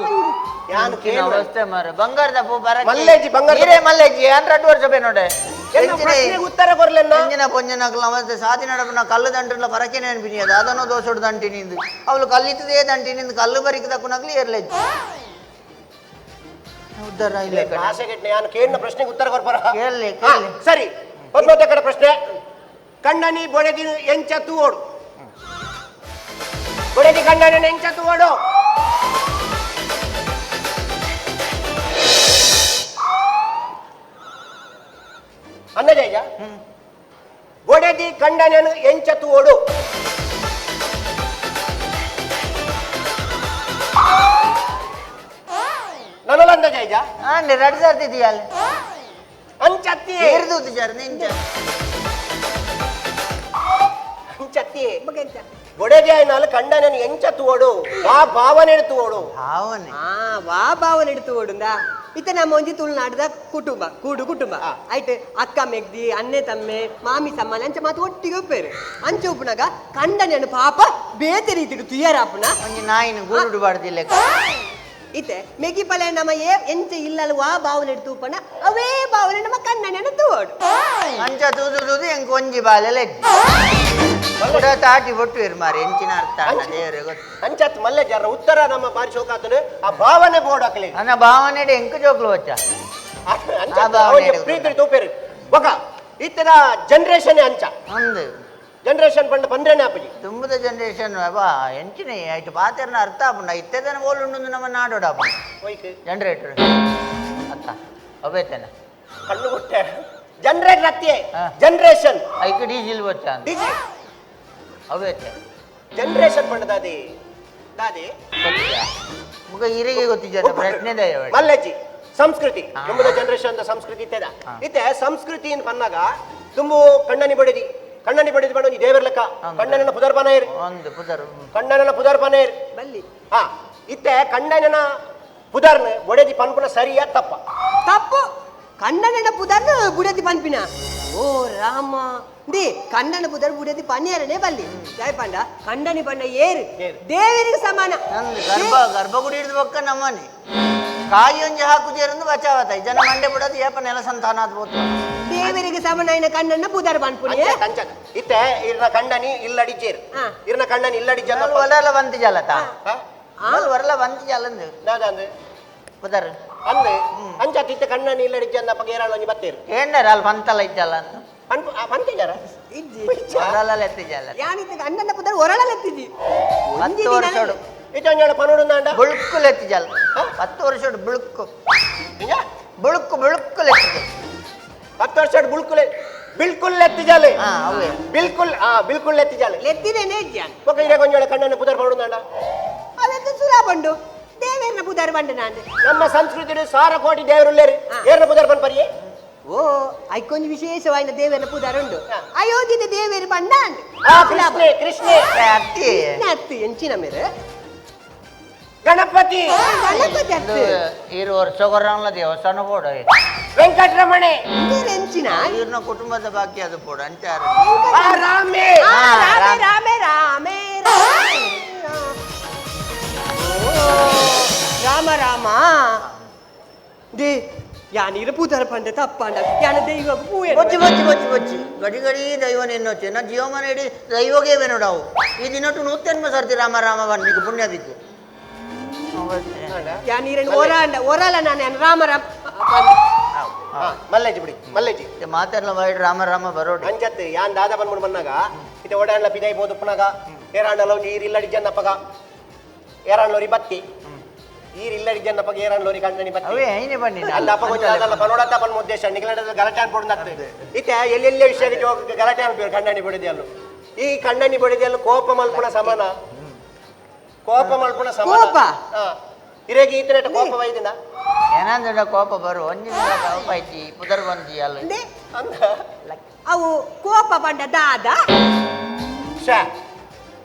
ಯಾನ್ ಕೇಳು ಅವಸ್ಥೆ ಮಾರ ಬಂಗಾರದ ಪೂ ಬರಕ್ಕೆ ಮಲ್ಲೇಜಿ ಬಂಗಾರ ಹಿರೇ ಮಲ್ಲೇಜಿ 2 ವರ್ಷ ಬೇ ನೋಡೆ ಪ್ರಶ್ನೆಗೆ ಉತ್ತರ ಕೊರ್ಲೆನ್ನ ಎಂಜಿನ ಪೊಂಜನಕ್ಲ ಅವಸ್ಥೆ ಸಾಧಿ ನಡಪನ ಕಲ್ಲು ದಂಟಿನ ಪರಕೆ ನೆನಪಿನಿ ಅದು ಅದನ್ನು ದೋಸೋಡು ದಂಟಿನಿಂದು ಅವಳು ಕಲ್ಲಿತ್ತದೇ ದಂಟಿನಿಂದ ಕಲ್ಲು ಬರಿಕೆ ತಕ್ಕನಾಗ್ಲಿ ಇರ್ಲೆಜ್ಜಿ ಉದ್ದಾರ ಇಲ್ಲ ಆಸೆಗೆಟ್ನೆ ಯಾನ್ ಕೇಳಿನ ಪ್ರಶ್ನೆಗೆ ಉತ್ತರ ಕೊರ್ಪರ ಕೇಳಲಿ ಸರಿ ಒಂದೊಂದೇ ಕಡೆ ಪ್ರಶ್ನೆ ಕಣ್ಣನಿ ಬೊಡೆದಿ ಎಂಚತ್ತು ಓಡು ಬೊಡೆದಿ ಕಣ್ಣನ ಎಂಚತ್ತು ಓಡು ಅಂದಜ ಒಡೆದಿ ಕಂಡನನು ಎಂಚತು ಓಡು ನನಲಂದ ಜೈಜ ಎರಡು ಸರ್ತಿ ಇದೆಯಲ್ಲ ಅಂಚತ್ತಿ ಸೇರಿದೂತು ಜರ್ ನಿಂಚ ಅಂಚತ್ತಿ ಮಗೆಂತ ಒಡೆದಿ ಆಯ್ನಾಲು ಕಂಡನನು ಎಂಚತು ಓಡು ಆ ಭಾವನೆ ಎಡ್ತು ಓಡು ಭಾವನೆ ವಾ ಭಾವನೆ ಎಡ್ತು ಓಡುಂದ ಇತ್ತ ನಮ್ಮ ಒಂಜಿ ತುಳುನಾಡದ ಕುಟುಂಬ ಕೂಡು ಕುಟುಂಬ ಆಯ್ತು ಅಕ್ಕ ಮೆಗ್ದಿ ಅನ್ನೆ ತಮ್ಮೆ ಮಾಮಿ ಸಮ್ಮನೆ ಅಂಚ ಮಾತು ಒಟ್ಟಿಗೆ ಒಪ್ಪೇರು ಅಂಚೆ ಉಪ್ಪುನಾಗ ಕಂಡನೇನು ಪಾಪ ಬೇತೆ ರೀತಿಡು ತುಯ್ಯಾರಾಪುನ ಒಂಜಿ ನಾಯಿನ ಗೂಡುಡು ಬಾಡ್ದಿಲ್ಲ ಇತ್ತೆ ಮೆಗಿ ಪಲೆ ನಮ್ಮ ಎಂಚ ಇಲ್ಲಲ್ಲ ವಾ ಭಾವನೆ ಎಡ್ತು ಉಪ್ಪನ ಅವೇ ಭಾವನೆ ನಮ್ಮ ಕಣ್ಣನೇನು ತೂಡು ಅಂಚ ತೂದು ತೂದು ಎಂಕ್ ಒಂಜಿ ಬಾಲೆಲ್ಲ ಕೂಡ ತಾಟಿ ಬೊಟ್ಟು ಇರು ಮಾರಿ ಎಂಚಿನ ಅರ್ಥ ಅಣ್ಣ ದೇವ್ರೆ ಗೊತ್ತು ಅಂಚತ್ ಮಲ್ಲೆ ಜರ ಉತ್ತರ ನಮ್ಮ ಬಾರಿ ಶೋಕಾತನು ಆ ಭಾವನೆ ಬೋರ್ಡ್ ಹಾಕಲಿ ನನ್ನ ಭಾವನೆ ಎಂಕ್ ಜೋಕ್ಲು ವಚ್ಚ ಪ್ರೀತಿ ತೂಪೇರು ಒಕ ಇತ್ತದ ಜನರೇಷನ್ ಅಂಚ ಒಂದು ಜನರೇಷನ್ ಪಂಡ ಪಂದ್ರೇನೆ ಆಪಜಿ ತುಂಬದ ಜನರೇಷನ್ ಬಾ ಎಂಚಿನ ಆಯ್ತು ಪಾತೆರ್ನ ಅರ್ಥ ಆಪುಂಡ ಇತ್ತೆದನ ಬೋಲುಂಡು ನಮ್ಮ ನಾಡೋಡ ಆಪುಂಡ ಹೋಯ್ತು ಜನರೇಟರ್ ಅತ್ತ ಅವೇತನ ಕಣ್ಣು ಕೊಟ್ಟೆ ಜನರೇಟರ್ ಅತ್ತಿಯೇ ಹಾ. ಜನರೇಷನ್ ಐಕ್ ಡೀಸಿಲ್ ವಚ್ಚ ಅಂತ ಅವೇತೆ ಜನರೇಷನ್ ಪಂಡ ದಾದಿ ದಾದಿ ಮುಗ ಹಿರಿಗೆ ಗೊತ್ತಿದ್ದ ಪ್ರಶ್ನೆ ದಯ ಮಲ್ಲೆಜ್ಜಿ ಸಂಸ್ಕೃತಿ ಹಾ. ತುಂಬದ ಜನರೇಷನ್ ಸಂಸ್ಕೃತಿ ಇತ್ತದ ಹಾ. ಇತ್ತೆ ಸಂಸ್ಕೃತಿ ಪನ್ನಾಗ ತುಂಬು ಕಣ್ಣನಿ ಬಡಿದಿ ಕಣ್ಣನಿ ಬಡಿದಿ ಬಣ್ಣ ದೇವರ ಲೆಕ್ಕ ಹಂಗ. ಕಣ್ಣನ ಪುದರ್ಪನ ಇರು ಒಂದು ಪುದರು ಕಣ್ಣನ ಪುದರ್ಪನ ಇರು ಬಲ್ಲಿ ಹಾ ಇತ್ತೆ ಕಣ್ಣನ ಪುದರ್ನ ಬೊಡೆದಿ ಪನ್ಪುನ ಸರಿಯಾ ತಪ್ಪ ತಪ್ಪು ಕಣ್ಣನ ಪುದರ್ನು ಬುಡದಿ ಪನ್ಪಿನ ಓ ರಾಮ ದೇ ಕಣ್ಣನ ಪುದರ್ ಬುಡದಿ ಪನ್ಯಾರನೇ ಬಲ್ಲಿ ಜಾಯ್ ಪಂಡ ಕಂಡನಿ ಪಂಡ ಏರು ಏರು. ದೇವರಿಗೆ ಸಮಾನ ನಂದು ಗರ್ಭಗುಡಿ ಹಿಡಿದು ಬೊಕ್ಕ ನಮ್ಮನೆ ಕಾಯಿ ಒಂಜಿ ಹಾಕುದೇರಂದು ಬಚಾವತ್ತ ಜನ ಮಂಡೆ ಬಿಡೋದು ಏಪ ನೆಲ ಸಂತಾನ ಅದು ಹೋತು ದೇವರಿಗೆ ಸಮಾನ ಇನ ಕಣ್ಣನ್ನ ಪುದರ್ ಪನ್ಪುನಿ ಅಂಚ ಇತ್ತೆ ಇರ್ನ ಕಣ್ಣನಿ ಇಲ್ಲಡಿಜೇರು ಹಾ. ಇರ್ನ ಕಣ್ಣನಿ ಇಲ್ಲಡಿಜ ಒರಲ ಬಂತಿ ಜಲತ ಒರಲ ಬಂತಿ ಜಲಂದು ದಾದಂದು ಪುದರ್ ಅಂದು ಅಂಚ ಇತ್ತೆ ಕಣ್ಣನಿ ಇಲ್ಲಡಿಜ ಅಂದಪ್ಪ ಏರಾಳು ಒಂಜಿ ಬತ್ತೇರು ಏನ್ರ ಅಲ್ಲಿ ಬಂತಲ್ಲ ಇದ್ದಲ್ಲ ಅಂತ ಪಂತಿಜಾರ ಇಜ್ಜಿ ಒರಲ ಎತ್ತಿ ಜಲ ಯಾನಿತ್ತ ಕಣ್ಣನ ಪುದರ್ ಒರಳಲೆತ್ತಿದ್ದಿ 10 ವರ್ಷೋಡು ಇತ್ತೆ ಒಂಜಾಳ ಪನೋಡು ಅಂಡ ಬುಳುಕು ಲೆತ್ತಿ ಜಲ 10 ವರ್ಷೋಡು ಬುಳುಕು ಬುಳುಕು ಲೆತ್ತಿ 10 ವರ್ಷ ಬುಳ್ಕುಲೆ ಬಿಲ್ಕುಲ್ ಎತ್ತಿ ಜಾಲೆ ಅವೇ ಬಿಲ್ಕುಲ್ ಎತ್ತಿ ಜಾಲೆ ಲೆತ್ತಿದೇನೆ ಇಜ್ಜಾನ್ ಒಕ್ಕ ಇರೆ ಕೊಂಜಾಳ ಕಣ್ಣನ ಪುದರ್ ಪನೋಡು ಅಂಡ ಅದೆಂತ ಸುಲಾ ಬಂಡು ದೇವೇರ್ನ ಪುದರ್ ಬಂಡ ನಾನು ನಮ್ಮ ಸಂಸ್ಕೃತಿ ಸಾರ ಕೋಟಿ ದೇವರುಳ್ಳೇರಿ ಏರ್ನ ಪುದರ್ ಪನ್ ಪರಿಯೇ ಓ ಐಕೊಂದು ವಿಶೇಷವಾದ ದೇವರ ಪುದರ್ ಉಂಡು ಅಯೋಧ್ಯದ ದೇವೇರು ಬಂಡ ಕೃಷ್ಣೆ ಅತ್ತಿ ಅತ್ತು ಎಂಚಿನ ಮೇರೆ ಗಣಪತಿ ಗಣಪತಿ ಅತ್ತು ಇರು ವರ್ಷ ಕೊರಂಗ್ಲ ದೇವಸ್ಥಾನ ಬೋಡ ವೆಂಕಟರಮಣೆ ಎಂಚಿನ ಇವ್ರನ್ನ ಕುಟುಂಬದ ಬಾಕಿ ಅದು ಬೋಡ ಅಂಚಾರು ರಾಮೇ ರಾಮೇ ರಾಮೇ ರಾಮೇ ರಾಮ ರಾಮ ದೇ ಯಾನಿರು ಪುದರ್ ಪಂಡ ತಪ್ಪಂಡ ಯಾನ ದೈವ ಪೂಯ ಬಚ್ಚಿ ಗಡಿ ಗಡಿ ದೈವ ನಿನ್ನೊಚ್ಚೆ ನಾ ಜೀವಮಾನ ಇಡೀ ದೈವಗೇ ನೋಡಾವು ಈ ದಿನಟ್ಟು ನೂತ್ಯನ್ಮ ಸರ್ತಿ ರಾಮ ರಾಮ ಬನ್ನಿಗೆ ಪುಣ್ಯ ಬಿದ್ದು ಯಾನಿರನ್ ಒರಲ ನಾನು ರಾಮ ರಾಮ ಮಲ್ಲೆಜಿ ಬಿಡಿ ಮಲ್ಲೆಜಿ ಮಾತೆಲ್ಲ ಮಾಡಿ ರಾಮ ರಾಮ ಬರೋಡಿ ಅಂಚತ್ತೆ ಯಾನ್ ದಾದ ಬಂದ್ಬಿಡು ಬಂದಾಗ ಇತ್ತೆ ಒಡಾಣ್ಲ ಪಿದೈ ಬೋದು ಪುನಗ ಏರಾಂಡಲ ನೀರು ಇಲ್ಲಡಿ ಜನ್ನಪ್ಪಗ ಏರಾಣ್ಲೋರಿ ಬತ್ತಿ ಈರ್ ಇಲ್ಲಡಿ ಜನ್ನಪ್ಪಗ ಏರಾಣ್ಲೋರಿ ಕಂಡನಿ ಬತ್ತಿ ಅವೇ ಐನೆ ಬನ್ನಿ ಅಲ್ಲ ಅಪ್ಪ ಕೊಂಚ ಅದಲ್ಲ ಪನೋಡತ್ತ ಪನ್ ಉದ್ದೇಶ ನಿಗಲಡ ಗಲಾಟೆ ಅನ್ಪೊಂಡತ್ತೆ ಇತ್ತೆ ಎಲ್ಲೆಲ್ಲೇ ವಿಷಯಕ್ಕೆ ಗಲಾಟೆ ಅನ್ಪೇರು ಕಣ್ಣನಿ ಬಡಿದೆ ಅಲ್ಲು ಈ ಕಣ್ಣನಿ ಬಡಿದೆ ಅಲ್ಲು ಕೋಪ ಮಲ್ಪುಣ ಸಮಾನ ಕೋಪ ಮಲ್ಪುಣ ಸಮಾನ ಕೋಪ? ಇರೇಗಿ ಈತನೇಟ ಕೋಪ ವೈದಿನ ಏನಂದ್ರೆ ಕೋಪ ಬರು ಒಂದಿನ ಕೋಪ ಐತಿ ಪುದರ್ ಬಂದಿ ಅಲ್ಲ ದೇ ಅಂದ ಅವು ಕೋಪ ಬಂಡ ದಾದ ಶ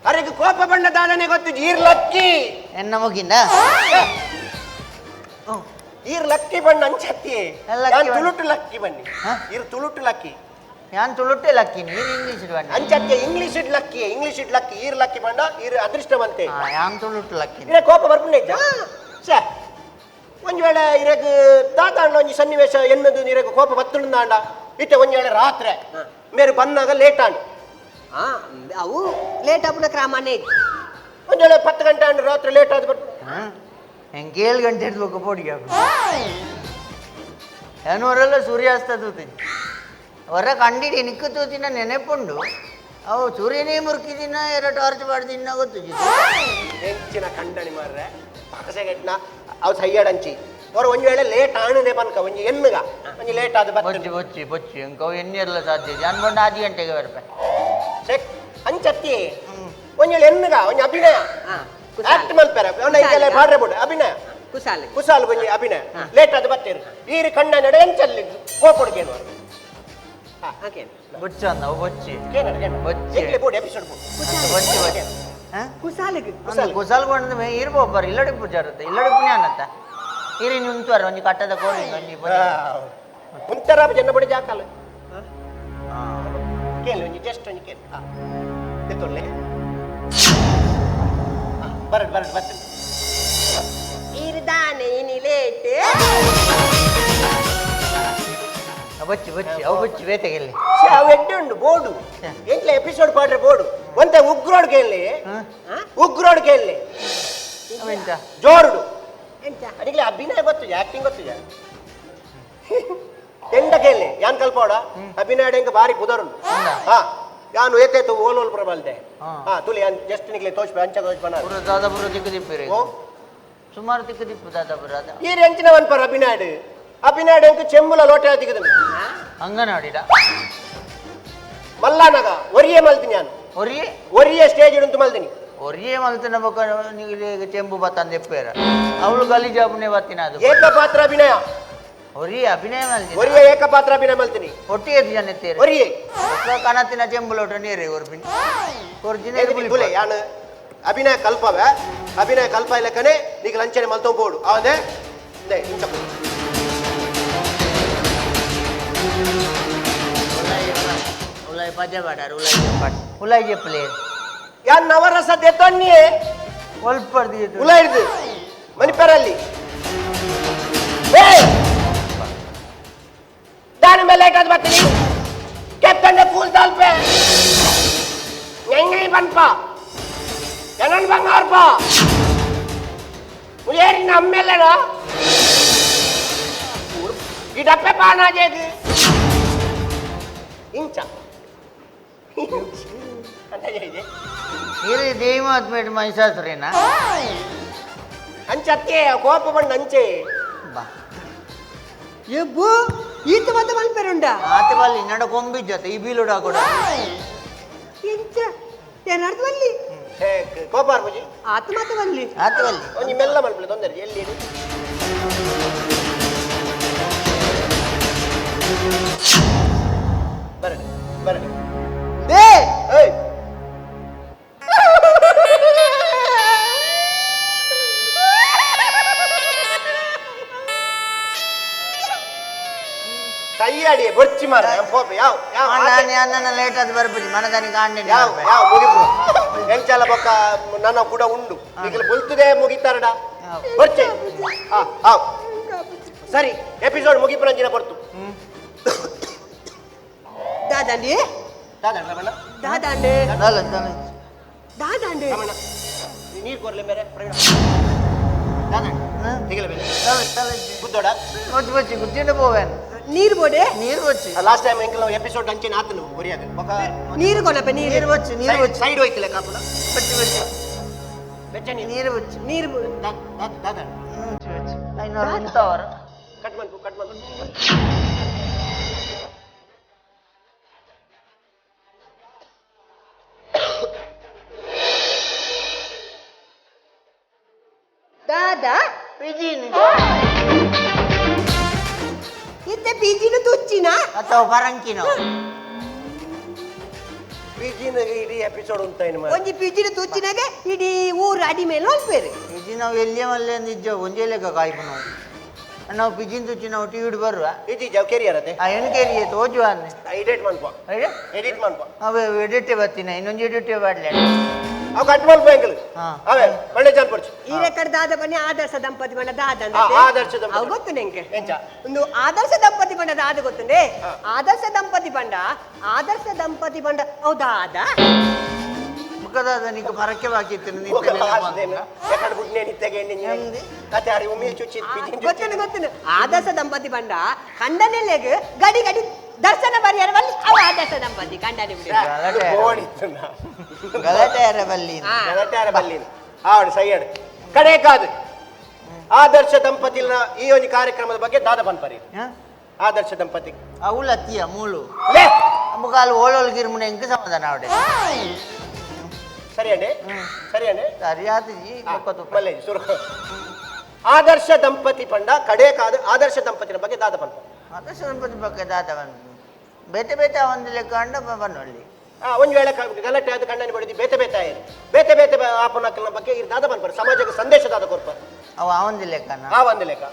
ಅರೆಗೆ ಕೋಪ ಬಂಡ ದಾದನೆ ಗೊತ್ತು ಈರ್ ಲಕ್ಕಿ ಎನ್ನ ಮುಗಿನ ಈರ್ ಲಕ್ಕಿ ಬಣ್ಣ ಅಂಚತ್ತಿ ಲಕ್ಕಿ ಯಾನ್ ಬಣ್ಣ. ತುಳುಟು ಲಕ್ಕಿ ಬನ್ನಿ ಹ? ಈರ್ ತುಳುಟು ಲಕ್ಕಿ ಯಾನ್ ತುಳುಟ್ಟೆ ಲಕ್ಕಿ ನೀರು ಇಂಗ್ಲೀಷ್ ಬನ್ನಿ ಅಂಚತ್ತಿ ಇಂಗ್ಲಿಷ್ ಇಡ್ ಲಕ್ಕಿ ಈರ್ ಲಕ್ಕಿ ಬಂಡ ಈರ್ ಅದೃಷ್ಟವಂತೆ ಯಾನ್ ತುಳುಟ್ಟು ಲಕ್ಕಿ ಇರ ಕೋಪ ಬರ್ಪುಂಡೆ ಇದ್ದ ಶ ಒಂಜ್ ವೇಳೆ ಇರಗ್ ತಾತಾಂಡ ಒಂಜಿ ಸನ್ನಿವೇಶ ಎನ್ನದು ಇರಗ್ ಕೋಪ ಬತ್ತುಂಡ ಇತ್ತೆ ಒಂಜ್ ವೇಳೆ ರಾತ್ರೆ ಮೇರು ಬಂದಾಗ ಲೇಟ್ ಆಂಡ್ ಅವು ಲೇಟ್ ಆಪುನ ಕ್ರಮನೇ ಒಂದ್ ವೇಳೆ 10 ಗಂಟೆ ಆಂಡ್ ರಾತ್ರಿ ಲೇಟ್ ಆದ್ ಬರ್ತು ಹೆಂಗೆ 7 ಗಂಟೆ ಇಡ್ಬೇಕು ಪೋಡಿಗೆ ಏನೂರೆಲ್ಲ ಸೂರ್ಯಾಸ್ತ ತೂತೀನಿ ಹೊರ ಕಂಡಿಡಿ ನಿಕ್ಕು ತೂತಿನ ನೆನೆಪುಂಡು ಅವು ಸೂರ್ಯನೇ ಮುರುಕಿದಿನ ಎರಡು ಟಾರ್ಚ್ ಮಾಡ್ದಿನ ಗೊತ್ತು ಹೆಂಚಿನ ಕಂಡಣಿ ಮಾರ್ರೆ ಪಕಸೆಗೆಟ್ನ ಅವು ಸೈಯಡಂಚಿ ಅವರು ಒಂದು ವೇಳೆ ಲೇಟ್ ಆಣದೆ ಬನ್ಕ ಒಂಜಿ ಎನ್ನುಗ ಒಂಜಿ ಲೇಟ್ ಆದ ಬೊಚ್ಚಿ ಬೊಚ್ಚಿ ಬೊಚ್ಚಿ ಇಂಕ ಎನ್ನಿರಲ್ಲ ಸಾಧ್ಯ ನಾನು ಬಂದು 10 ಗಂಟೆಗೆ ಬರ್ಪೆ ಚೆಕ್ ಅಂಚತ್ತಿ ಒಂಜಿ ವೇಳೆ ಎನ್ನುಗ ಒಂಜಿ ಅಭಿನಯ ಆಕ್ಟ್ ಮಲ್ಪೆರ ಅವನ ಮಾಡ್ರೆ ಬಿಡು ಅಭಿನಯ ಕುಸಾಲ್ ಒಂಜಿ ಅಭಿನಯ ಲೇಟ್ ಆದ ಬತ್ತೇರು ಈರಿ ಕಣ್ಣ ನಡೆ ಎಂಚಲ್ಲಿ ಕೋಪಡ್ಗೇನು ಬೊಚ್ಚ ಅಂದ ಬೊಚ್ಚಿ ಬಚ್ಚಿ ಬೋರ್ಡ್ ಎಪಿಸೋಡ್ ಬೊಚ್ಚಿ ಬೊಚ್ಚಿ ಕುಸಾಲ್ ಗೊಂಡ ಇರ್ಬೋಬ್ಬರು ಇಲ್ಲಡಿ ಪೂಜೆ ಇರುತ್ತೆ ಇಲ್ಲಡಿ ಪುಣ್ಯ ಅನ್ನತ್ತ ಇರಿ ನಿಂತುವರ ಒಂಜಿ ಕಟ್ಟದ ಕೋರಿ ಒಂಜಿ ಮುಂತರ ಜನ ಬಡಿ ಜಾಕಲ್ಲ ಕೇಳಿ ಒಂಜಿ ಜಸ್ಟ್ ಒಂಜಿ ಕೇಳಿ ತೆತ್ತೊಳ್ಳೆ ಬರಡ್ ಬರಡ್ ಬರ್ತೇನೆ ಇರ್ದಾನೆ ಇನಿ ಲೇಟ್ ಬಚ್ಚಿ ಬಚ್ಚಿ ಅವು ಬಚ್ಚಿ ಬೇತೆಗೆಲ್ಲಿ ಅವು ಎಡ್ಡೆ ಉಂಡು ಬೋರ್ಡು ಎಂಟ್ಲ ಎಪಿಸೋಡ್ ಪಾಡ್ರೆ ಬೋರ್ಡು ಒಂತೆ ಉಗ್ರೋಡ್ ಕೇಳಿ ಉಗ್ರೋಡ್ ಕೇಳಿ ಜೋರುಡು ಅದಕ್ಕೆ ಅಭಿನಯ ಗೊತ್ತು ಆಕ್ಟಿಂಗ್ ಗೊತ್ತು ಎಂಡ ಕೇಳಿ ಯಾನ್ ಕಲ್ಪೋಡ ಅಭಿನಯ ಎಂಕ ಬಾರಿ ಕುದರುಂಡು ಹಾ ಯಾನು ಏತೇತು ಓಲ್ ಪ್ರಬಲ್ದೆ ಹಾ ತುಲಿ ಜಸ್ಟ್ ನಿಕ್ಲೆ ತೋಚ್ಪೆ ಅಂಚ ತೋಚ್ಪನ ದಾದಾಪುರ ದಿಕ್ಕು ದಿಪ್ಪಿರಿ ಸುಮಾರು ದಿಕ್ಕು ದಿಪ್ಪು ದಾದಾಪುರ ಈ ಎಂಚಿನ ಒನ್ಪರ್ ಅಭಿನಯ ಅಭಿನಯ ಎಂಕ ಚೆಂಬುಲ ಲೋಟ ದಿಕ್ಕದ ಅಂಗನವಾಡಿಡ ಮಲ್ಲಾನಗ ಒರಿಯೇ ಮಲ್ತೀನಿ ನಾನು ಒರಿಯೇ ಸ್ಟೇಜ್ ಇಡುಂತು ಮಲ್ತೀನಿ ಒರಿಯೇ ಮಲ್ತಿನ ಬೊಕ್ಕ ಚೆಂಬು ಬತ್ತಂದು ಎಪ್ಪೇರ ಅವಳು ಗಲೀಜಾಬುನೆ ಬತ್ತಿನ ಅದು ಏಕಪಾತ್ರ ಅಭಿನಯ ಒರಿಯೇ ಅಭಿನಯ ಮಲ್ತೀನಿ ಒರಿಯೇ ಏಕಪಾತ್ರ ಅಭಿನಯ ಮಲ್ತೀನಿ ಒಟ್ಟಿಗೆ ಜನ ಎತ್ತೇರು ಒರಿಯೇ ಕನತಿನ ಚೆಂಬು ಲೋಟ ನೀರೇ ಒರ್ಪಿನಿ ತುಲೆ ಯಾನು ಅಭಿನಯ ಕಲ್ಪವೆ ಅಭಿನಯ ಕಲ್ಪ ಇಲ್ಲಕನೆ ನೀಗ ಲಂಚನೆ ಮಲ್ತೋ ಬೋಡು ಅದೇ ಇಂಚ ulai paja badar ulai je play ಯಾನ್ ನವರಸ ದೆತ್ತೊನ್ನಿಯೇ ಒಲ್ಪರ್ ದಿ ulai ಇಡ್ದು ಮನಿಪರಲ್ಲಿ ದಾನ ಮೇಲೆ ಲೇಟ್ ಬರ್ತೀನಿ ಕೆತ್ತಂಡೆ ಫೂಲ್ ತಾಲ್ಪೆ ಎಂಗೈ ಬನ್ಪ ಏನನ್ ಬಂಗಾರಪ ಮುಯೇರಿ ನಮ್ಮೆಲ್ಲನ ಈ ಡಪ್ಪೆ ಪಾನಾಜೇದು ಇಂಚ ಇರಿ ದೇವಾತ್ಮೇಟ್ ಮೈಸಾಸುರೇನಾ ಅಂಚತ್ತೆ ಕೋಪ ಬಂದು ಅಂಚೆ ಬಾ ಎಬ್ಬು ಈತ ಮತ್ತೆ ಮಲ್ಪೆರುಂಡ ಆತ ಬಲ್ಲಿ ನಡ ಕೊಂಬಿ ಜೊತೆ ಈ ಬೀಲುಡ ಕೂಡ ಇಂಚ ಏನಾರ್ದು ಬಲ್ಲಿ ಕೋಪ ಅರ್ಬುಜಿ ಆತ ಮತ್ತೆ ಬಲ್ಲಿ ಆತ ಬಲ್ಲಿ ಒಂಜಿ ಮೆಲ್ಲ ಮಲ್ಪಲೆ ತೊಂದರೆ ಎಲ್ಲಿ ಬರಡಿ ಬರಡಿ ಏಯ್ ಕೈಯಾಡಿ ಬೊಚ್ಚಿ ಮಾರ ಕೋಪ ಯಾವ ಯಾವ ನನ್ನ ಲೇಟ್ ಆದ ಬರ್ಬಿಡಿ ಮನದಾನಿ ಕಾಂಡೆ ಯಾವ ಯಾವ ಮುಗಿಪು ಎಂಚಲ ಬೊಕ್ಕ ನನ್ನ ಕೂಡ ಉಂಡು ಈಗ ಬುಲ್ತದೆ ಮುಗಿತಾರಡ ಬೊಚ್ಚೆ ಹಾವ್ ಸರಿ ಎಪಿಸೋಡ್ ಮುಗಿಪುರಂಜಿನ ಬರ್ತು ದಾದಾಂಡಿ ದಾದಣ್ಣ ದಾದಾಂಡೆ ದಾದಾಂಡೆ ನೀರು ಕೊರ್ಲೆ ಬೇರೆ ದಾದಣ್ಣ ತೆಗಿಲೆ ಬೇರೆ ಬುದ್ದೋಡ ಬಚ್ಚಿ ಬಚ್ಚಿ ಗುದ್ದಿನ ಪೋವೇನ್ ನೀರು ಬೋಡೆ ನೀರು ಬಚ್ಚಿ ಲಾಸ್ಟ್ ಟೈಮ್ ಎಂಕಲ ಎಪಿಸೋಡ್ ಅಂಚಿನ ಆತನು ಒರಿಯಾಗ ಬೊಕ್ಕ ನೀರು ಕೊನಪ ನೀರು ನೀರು ಬಚ್ಚಿ ನೀರು ಬಚ್ಚಿ ಸೈಡ್ ಹೋಯ್ತಿಲ್ಲ ಕಾಪುಲ ಬಚ್ಚಿ ಬಚ್ಚಿ ಬೆಚ್ಚ ನೀರು ಬಚ್ಚಿ ನೀರು ದಾದಣ್ಣ ಬಚ್ಚಿ ಬಚ್ಚಿ 500 ನಿಂತವರ ಕಟ್ ಮಾಡ್ಕು ದಾದಾ ಪಿಜಿನಿ ಇತ್ತೆ ಪಿಜಿನು ತುಚ್ಚಿನ ಅಥವಾ ಪರಂಕಿನೋ ಪಿಜಿನ ಇಡೀ ಎಪಿಸೋಡ್ ಉಂಟ ಏನು ಒಂಜಿ ಪಿಜಿನು ತುಚ್ಚಿನಾಗೆ ಇಡೀ ಊರು ಅಡಿ ಮೇಲೆ ಹೊಲ್ಪೇರು ಪಿಜಿ ನಾವು ಎಲ್ಲಿಯ ಮಲ್ಲೆ ಅಂದಿದ್ದ ಒಂದೇ ಲೆಕ್ಕ ಕಾಯ್ಪು ನಾವು ಪಿಜಿನ್ ತುಚ್ಚಿ ನಾವು ಟಿವಿ ಬರುವ ಇಜಿ ಜವ್ ಕೆರಿಯರತೆ ಆ ಎಣ್ಕೇರಿ ತೋಜು ಅನ್ನೆ ಎಡಿಟ್ ಮಾಡ್ಕೊ ಎಡಿಟ್ ಮಾಡ್ಕೊ ಅವೆ ಎಡಿಟೆ ಬರ್ತೀನಿ ಇನ್ನೊಂದು ಎಡಿಟೆ ಬಾಡ್ಲೆ ಅವು ಕಟ್ ಮಾಡ್ಕೊ ಎಂಕಲ್ ಅವೇ ಒಳ್ಳೆ ಜಾನ್ ಪಡ್ಚು ಈ ರೆಕಡ್ ದಾದ ಬನ್ನಿ ಆದರ್ಶ ದಂಪತಿ ಬಣ್ಣ ದಾದ ಆದರ್ಶ ದಂಪತಿ ಅವು ಗೊತ್ತು ನಿಂಗೆ ಎಂಚ ಒಂದು ಆದರ್ಶ ದಂಪತಿ ಬಣ್ಣ ದಾದ ಗೊತ್ತುಂಡೆ ಆದರ್ಶ ದಂಪತಿ ಬಂಡ ಹೌದಾದ ಮುಖದಾದ ನೀನು ಪರಕ್ಕೆ ಬಾಕಿತ್ತು ಎಕಡೆ ಬುಡ್ನೆ ನಿತ್ತೆಗೆ ಎಣ್ಣೆ ಕತೆ ಆಡಿ ಉಮ್ಮಿ ಚುಚ್ಚಿ ಪಿಜಿನ್ ಗೊತ್ತುಂಡು ಆದರ್ಶ ದಂಪತಿ ಬಂಡ ಕಂಡನೆಲೆಗ್ ಗಡಿ ಗಡಿ ದರ್ಶನ ಬರಿಯಾರ ಬಲ್ಲಿ ಅವ ಆದರ್ಶ ದಂಪತಿ ಕಂಡನೆ ಗಲಾಟೆ ಬಲ್ಲಿ ಗಲಾಟೆ ಬಲ್ಲಿ ಆವಡು ಸೈಯಡ್ ಕಡೆ ಕಾದು ಆದರ್ಶ ದಂಪತಿನ ಈ ಒಂದು ಕಾರ್ಯಕ್ರಮದ ಬಗ್ಗೆ ದಾದ ಪನ್ಪರಿ ಆದರ್ಶ ದಂಪತಿ ಅವಳು ಅತ್ತಿಯ ಮೂಳು ಲೇ ಮುಖಾಲು ಓಳೋಲ್ಗಿರ್ ಮುನೆ ಇಂಕ ಸಮಾಧಾನ ಅವಡೆ ಸರಿ ಅಂడి ಸರಿ ಅಂడి ಸರಿಯಾದ ಮಲ್ಲೆ ಸುರು ಆದರ್ಶ ದಂಪತಿ ಪಂಡ ಕಡೆ ಆದರ್ಶ ದಂಪತಿನ ಬಗ್ಗೆ ದಾದ ಪನ್ಪ ಆದರ್ಶ ದಂಪತಿ ಬಗ್ಗೆ ದಾದವನ್ ಬೇತೆ ಬೇತೆ ಒಂದು ಲೆಕ್ಕ ಅಂಡ ಬನ್ನೊಳ್ಳಿ ಒಂದು ವೇಳೆ ಗಲಾಟೆ ಆದ ಕಣ್ಣನ್ನು ಬಡಿದು ಬೇತೆ ಬೇತೆ ಆಯ್ತು ಬೇತೆ ಬೇತೆ ಆಪನಕ್ಕನ ಬಗ್ಗೆ ಇದು ದಾದ ಪನ್ಪರು ಸಮಾಜಕ್ಕೆ ಸಂದೇಶ ದಾದ ಕೊಡ್ಪಾರು ಅವ ಒಂದು ಲೆಕ್ಕನ ಆ ಒಂದು ಲೆಕ್ಕ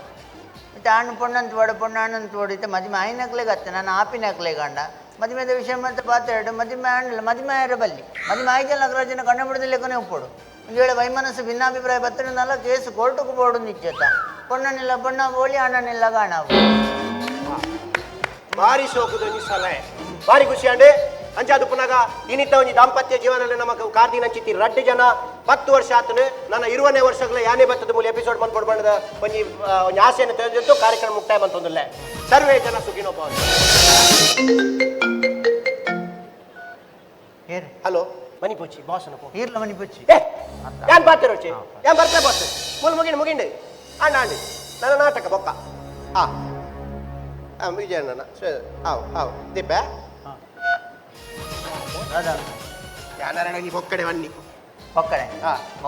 ಮತ್ತೆ ಹಣ್ಣು ಪೊಣ್ಣಂತ ಒಡ ಪೊಣ್ಣ ಹಣ್ಣಂತ ಹೊಡಿತೆ ಮದುವೆ ಆಯ್ನಕ್ಲೆ ಗತ್ತೆ ನಾನು ಆಪಿನಕ್ಲೆ ಗಂಡ ಮದುವೆದ ವಿಷಯ ಮತ್ತೆ ಪಾತ್ರೆ ಮದುವೆ ಹಣ್ಣಲ್ಲ ಮದುವೆ ಆಯ್ರ ಬಲ್ಲಿ ಮದುವೆ ಆಯ್ತಲ್ಲ ನಗರಾಜನ ಕಣ್ಣ ಬಿಡದ ಲೆಕ್ಕನೇ ಒಪ್ಪೋಡು ಒಂದು ವೇಳೆ ವೈಮನಸ್ಸು ಭಿನ್ನಾಭಿಪ್ರಾಯ ಬತ್ತನಲ್ಲ ಕೇಸು ಕೋರ್ಟುకు ಬೋಡು ನಿಶ್ಚೇತ ಪೊಣ್ಣನಿಲ್ಲ ಪೊಣ್ಣ ಬೋಳಿ ಅಣ್ಣನಿಲ್ಲ ಗಾಣವು ಭಾರಿ ಶೋಕದ ಸಲಹೆ ಭಾರಿ ಖುಷಿ ಅಂಡೆ ಅಂಚಾದು ಪುನಗ ಇನ್ನಿತ ಒಂದು ದಾಂಪತ್ಯ ಜೀವನದಲ್ಲಿ ನಮಗೆ ಕಾರ್ದಿನ ಚಿತ್ತಿ ರಡ್ಡು ಜನ 10 ವರ್ಷ ಆತನು ನನ್ನ 20ನೇ ವರ್ಷಗಳ ಯಾನೇ ಬತ್ತದ ಮೂಲ ಎಪಿಸೋಡ್ ಬಂದ್ಕೊಡ್ ಬಂದ ಒಂದು ಆಸೆಯನ್ನು ತಿಳಿದಿತ್ತು ಕಾರ್ಯಕ್ರಮ ಮುಕ್ತಾಯ ಬಂತೊಂದಿಲ್ಲ ಸರ್ವೇ ಜನ ಸುಖಿನೋ ಭವಂತು ಹೇರ್ ಹಲೋ ಮನಿ ಪೋಚಿ ಬಾಸನ ಪೋ ಈರ್ಲ ಮನಿ ಪುಚ್ಚಿ ಯಾನ್ ಬಾತಿರೋಚಿ ಯಾನ್ ಬರ್ತಾ ಬಾಸ್ ಮುಗಿಂಡು ಅಣ್ಣ ಅಂಡಿ ನನ್ನ ನಾಟಕ ಬೊಕ್ಕ ವಿಜಯಣ್ಣ ಹಾವು ದೀಪ ಯಾನಾರ ನೀ ಬೊಕ್ಕಡೆ ಬನ್ನಿ ಒಕ್ಕಡೆ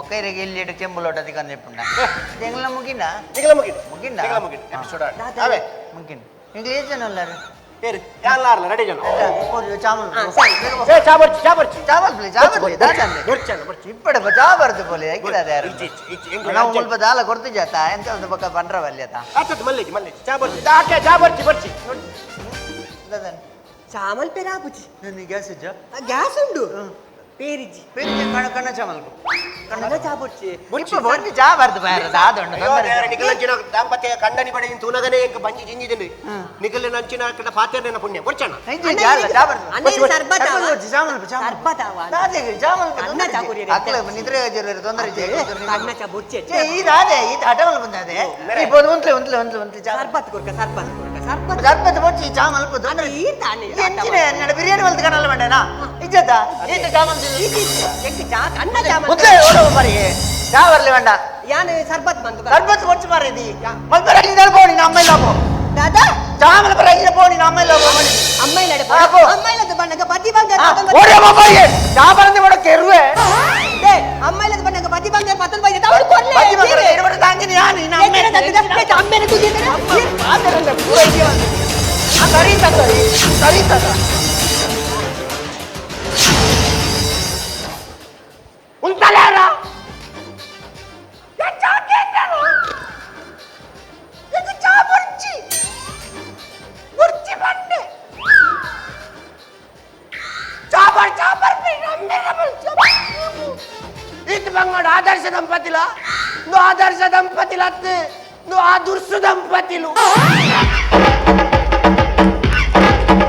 ಒಕ್ಕೈರಿಗೆ ಇಲ್ಲಿ ಇಟ್ಟು ಚೆಂಬುಲೋಟ ತಿಕ್ಕಂದು ಇಪ್ಪುಂಡ ಎಂಗ್ಲ ಮುಗಿನ ನಿಗಲ ಮುಗಿಂಡು ಮುಗಿಂಡ ಎಪಿಸೋಡ್ ಅವೇ ಮುಗಿನ ಇಂಗ್ಲ ಏಜ್ ಜನ ಅಲ್ಲಾರ ಹೇರಿ ಯಾನ್ಲಾರ್ಲ ರೆಡಿ ಜನ ಚಾಮಲ್ ಚಾಬರ್ಚಿ ಚಾಬರ್ಚಿ ಚಾಮಲ್ ದಾಚಂದೆ ಬರ್ಚಾನ ಬರ್ಚಿ ಇಪ್ಪಡೆ ಚಾಬರ್ದು ಬೋಲಿ ಐಕಿದಾದ ಯಾರು ನಾವು ಮುಲ್ಪ ದಾಲ ಕೊಡ್ತು ಜಾತ ಎಂತ ಒಂದು ಪಕ್ಕ ಪಂಡ್ರ ಬಲ್ಯತ ಆತದ ಮಲ್ಲೇಜಿ ಚಾಬರ್ಚಿ ದಾಕೆ ಚಾಬರ್ಚಿ ಬರ್ಚಿ ದದನ್ ಚಾಮಲ್ ಪೇರ ಆಪುಜಿ ನನಗೆ ಗ್ಯಾಸ್ ಇಜ್ಜ ಗ್ಯಾಸ್ ಉಂಡು ಪೇರಿಜಿ ಪೇರಿಗೆ ಕಣ್ಣ ಚಾಮಲ್ಕು ಕಣ್ಣದ ಚಾಪುರ್ಚಿ ಮುಲ್ಪ ಬಂದು ಚಾಬರ್ದು ಬಾರ ದಾದೊಂಡು ನಿಖಲಂಚಿನ ದಾಂಪತ್ಯ ಕಂಡನಿ ಬಡ ತೂನಗನೆ ಎಂಕ ಬಂಜಿ ಜಿಂಜಿದೆಂದು ನಿಖಲ ನಂಚಿನ ಕಡ ಪಾತ್ರೆನ ಪುಣ್ಯ ಬರ್ಚಣ ಅನ್ನೇನು ಸರ್ಬತ್ ಆವ. ಚಾಮಲ್ ಸರ್ಬತ್ ಆವ. ಅನ್ನ ಚಾಪುರಿ ಇದೆ. ಅಕ್ಲ ನಿದ್ರೆ ತೊಂದರೆ ಅನ್ನ ಚಾಪುರ್ಚಿ ಈ ದಾದೆ ಈ ಹಠವಲ್ ಬಂದದೆ ಇಪ್ಪದು ಒಂತ್ಲೆ ಸರ್ಬತ್ ಕೊರ್ಕ ಸರ್ಬತ್ ಕೊರ್ಕ ಸರ್ಬತ್ ಸರ್ಪತ್ ಬೊಚ್ಚಿ ಚಾಮಲ್ ಪದು ಅದು ಈ ತಾನೆ ಎಂಚಿನ ನಡ ಬಿರಿಯಾನಿ ಮಲ್ತ ಕನಲ್ಲ ಬಂಡನಾ ಇಜ್ಜದ ಏತ ಚಾಮಲ್ ಎಂಕ್ ಚಾ ಅನ್ನ ಚಾಮಲ್ ಮುದ್ದೆ ಓಡವ ಮರಿಗೆ ಚಾವರ್ಲಿ ಬಂಡ ಯಾನ್ ಸರ್ಬತ್ ಬಂತು ಸರ್ಪತ್ ಬೊಚ್ಚಿ ಮಾರಿದಿ ಮಲ್ಪರ ಇದಾರ ಬೋನಿ ನಮ್ಮ ಇಲ್ಲಬೋ ದಾದಾ ಚಾಮಲ್ ಪರ ಇದ ಬೋನಿ ನಮ್ಮ ಇಲ್ಲಬೋ ಅಮ್ಮೈ ನಡೆ ಅಪ್ಪೋ. ಅಮ್ಮೈಲದ ಬಣ್ಣಗ ಪತಿ ಬಂಗಾರ ಓಡವ ಮರಿಗೆ ಚಾಮಲ್ ಬಡ ಕೆರುವೆ ದೇ ಅಮ್ಮೈಲದ ಬಣ್ಣಗ ಪತಿ ಬಂಗಾರ ಪತಲ್ ಬೈದೆ ತವಳು ಕೊರ್ಲೆ ಬಜ್ಜಿ ಮಕ್ಕಳ ಇಡಬಡ ತಾಂಗಿನಿ ಯಾನಿ ನಮ್ಮ ಅಮ್ಮೆನ ಕುದಿದ್ರೆ ಆದರಲ್ಲ ಪೂರ ಇದೆಯ ಸರಿ ತಗ ಉಂಟಲ್ಲಾರ itu bangun ఆదర్శ దంపతిలా నువ్వు ఆదర్శ దంపతిలా నువ్వు ఆదుర్సు దంపతిలు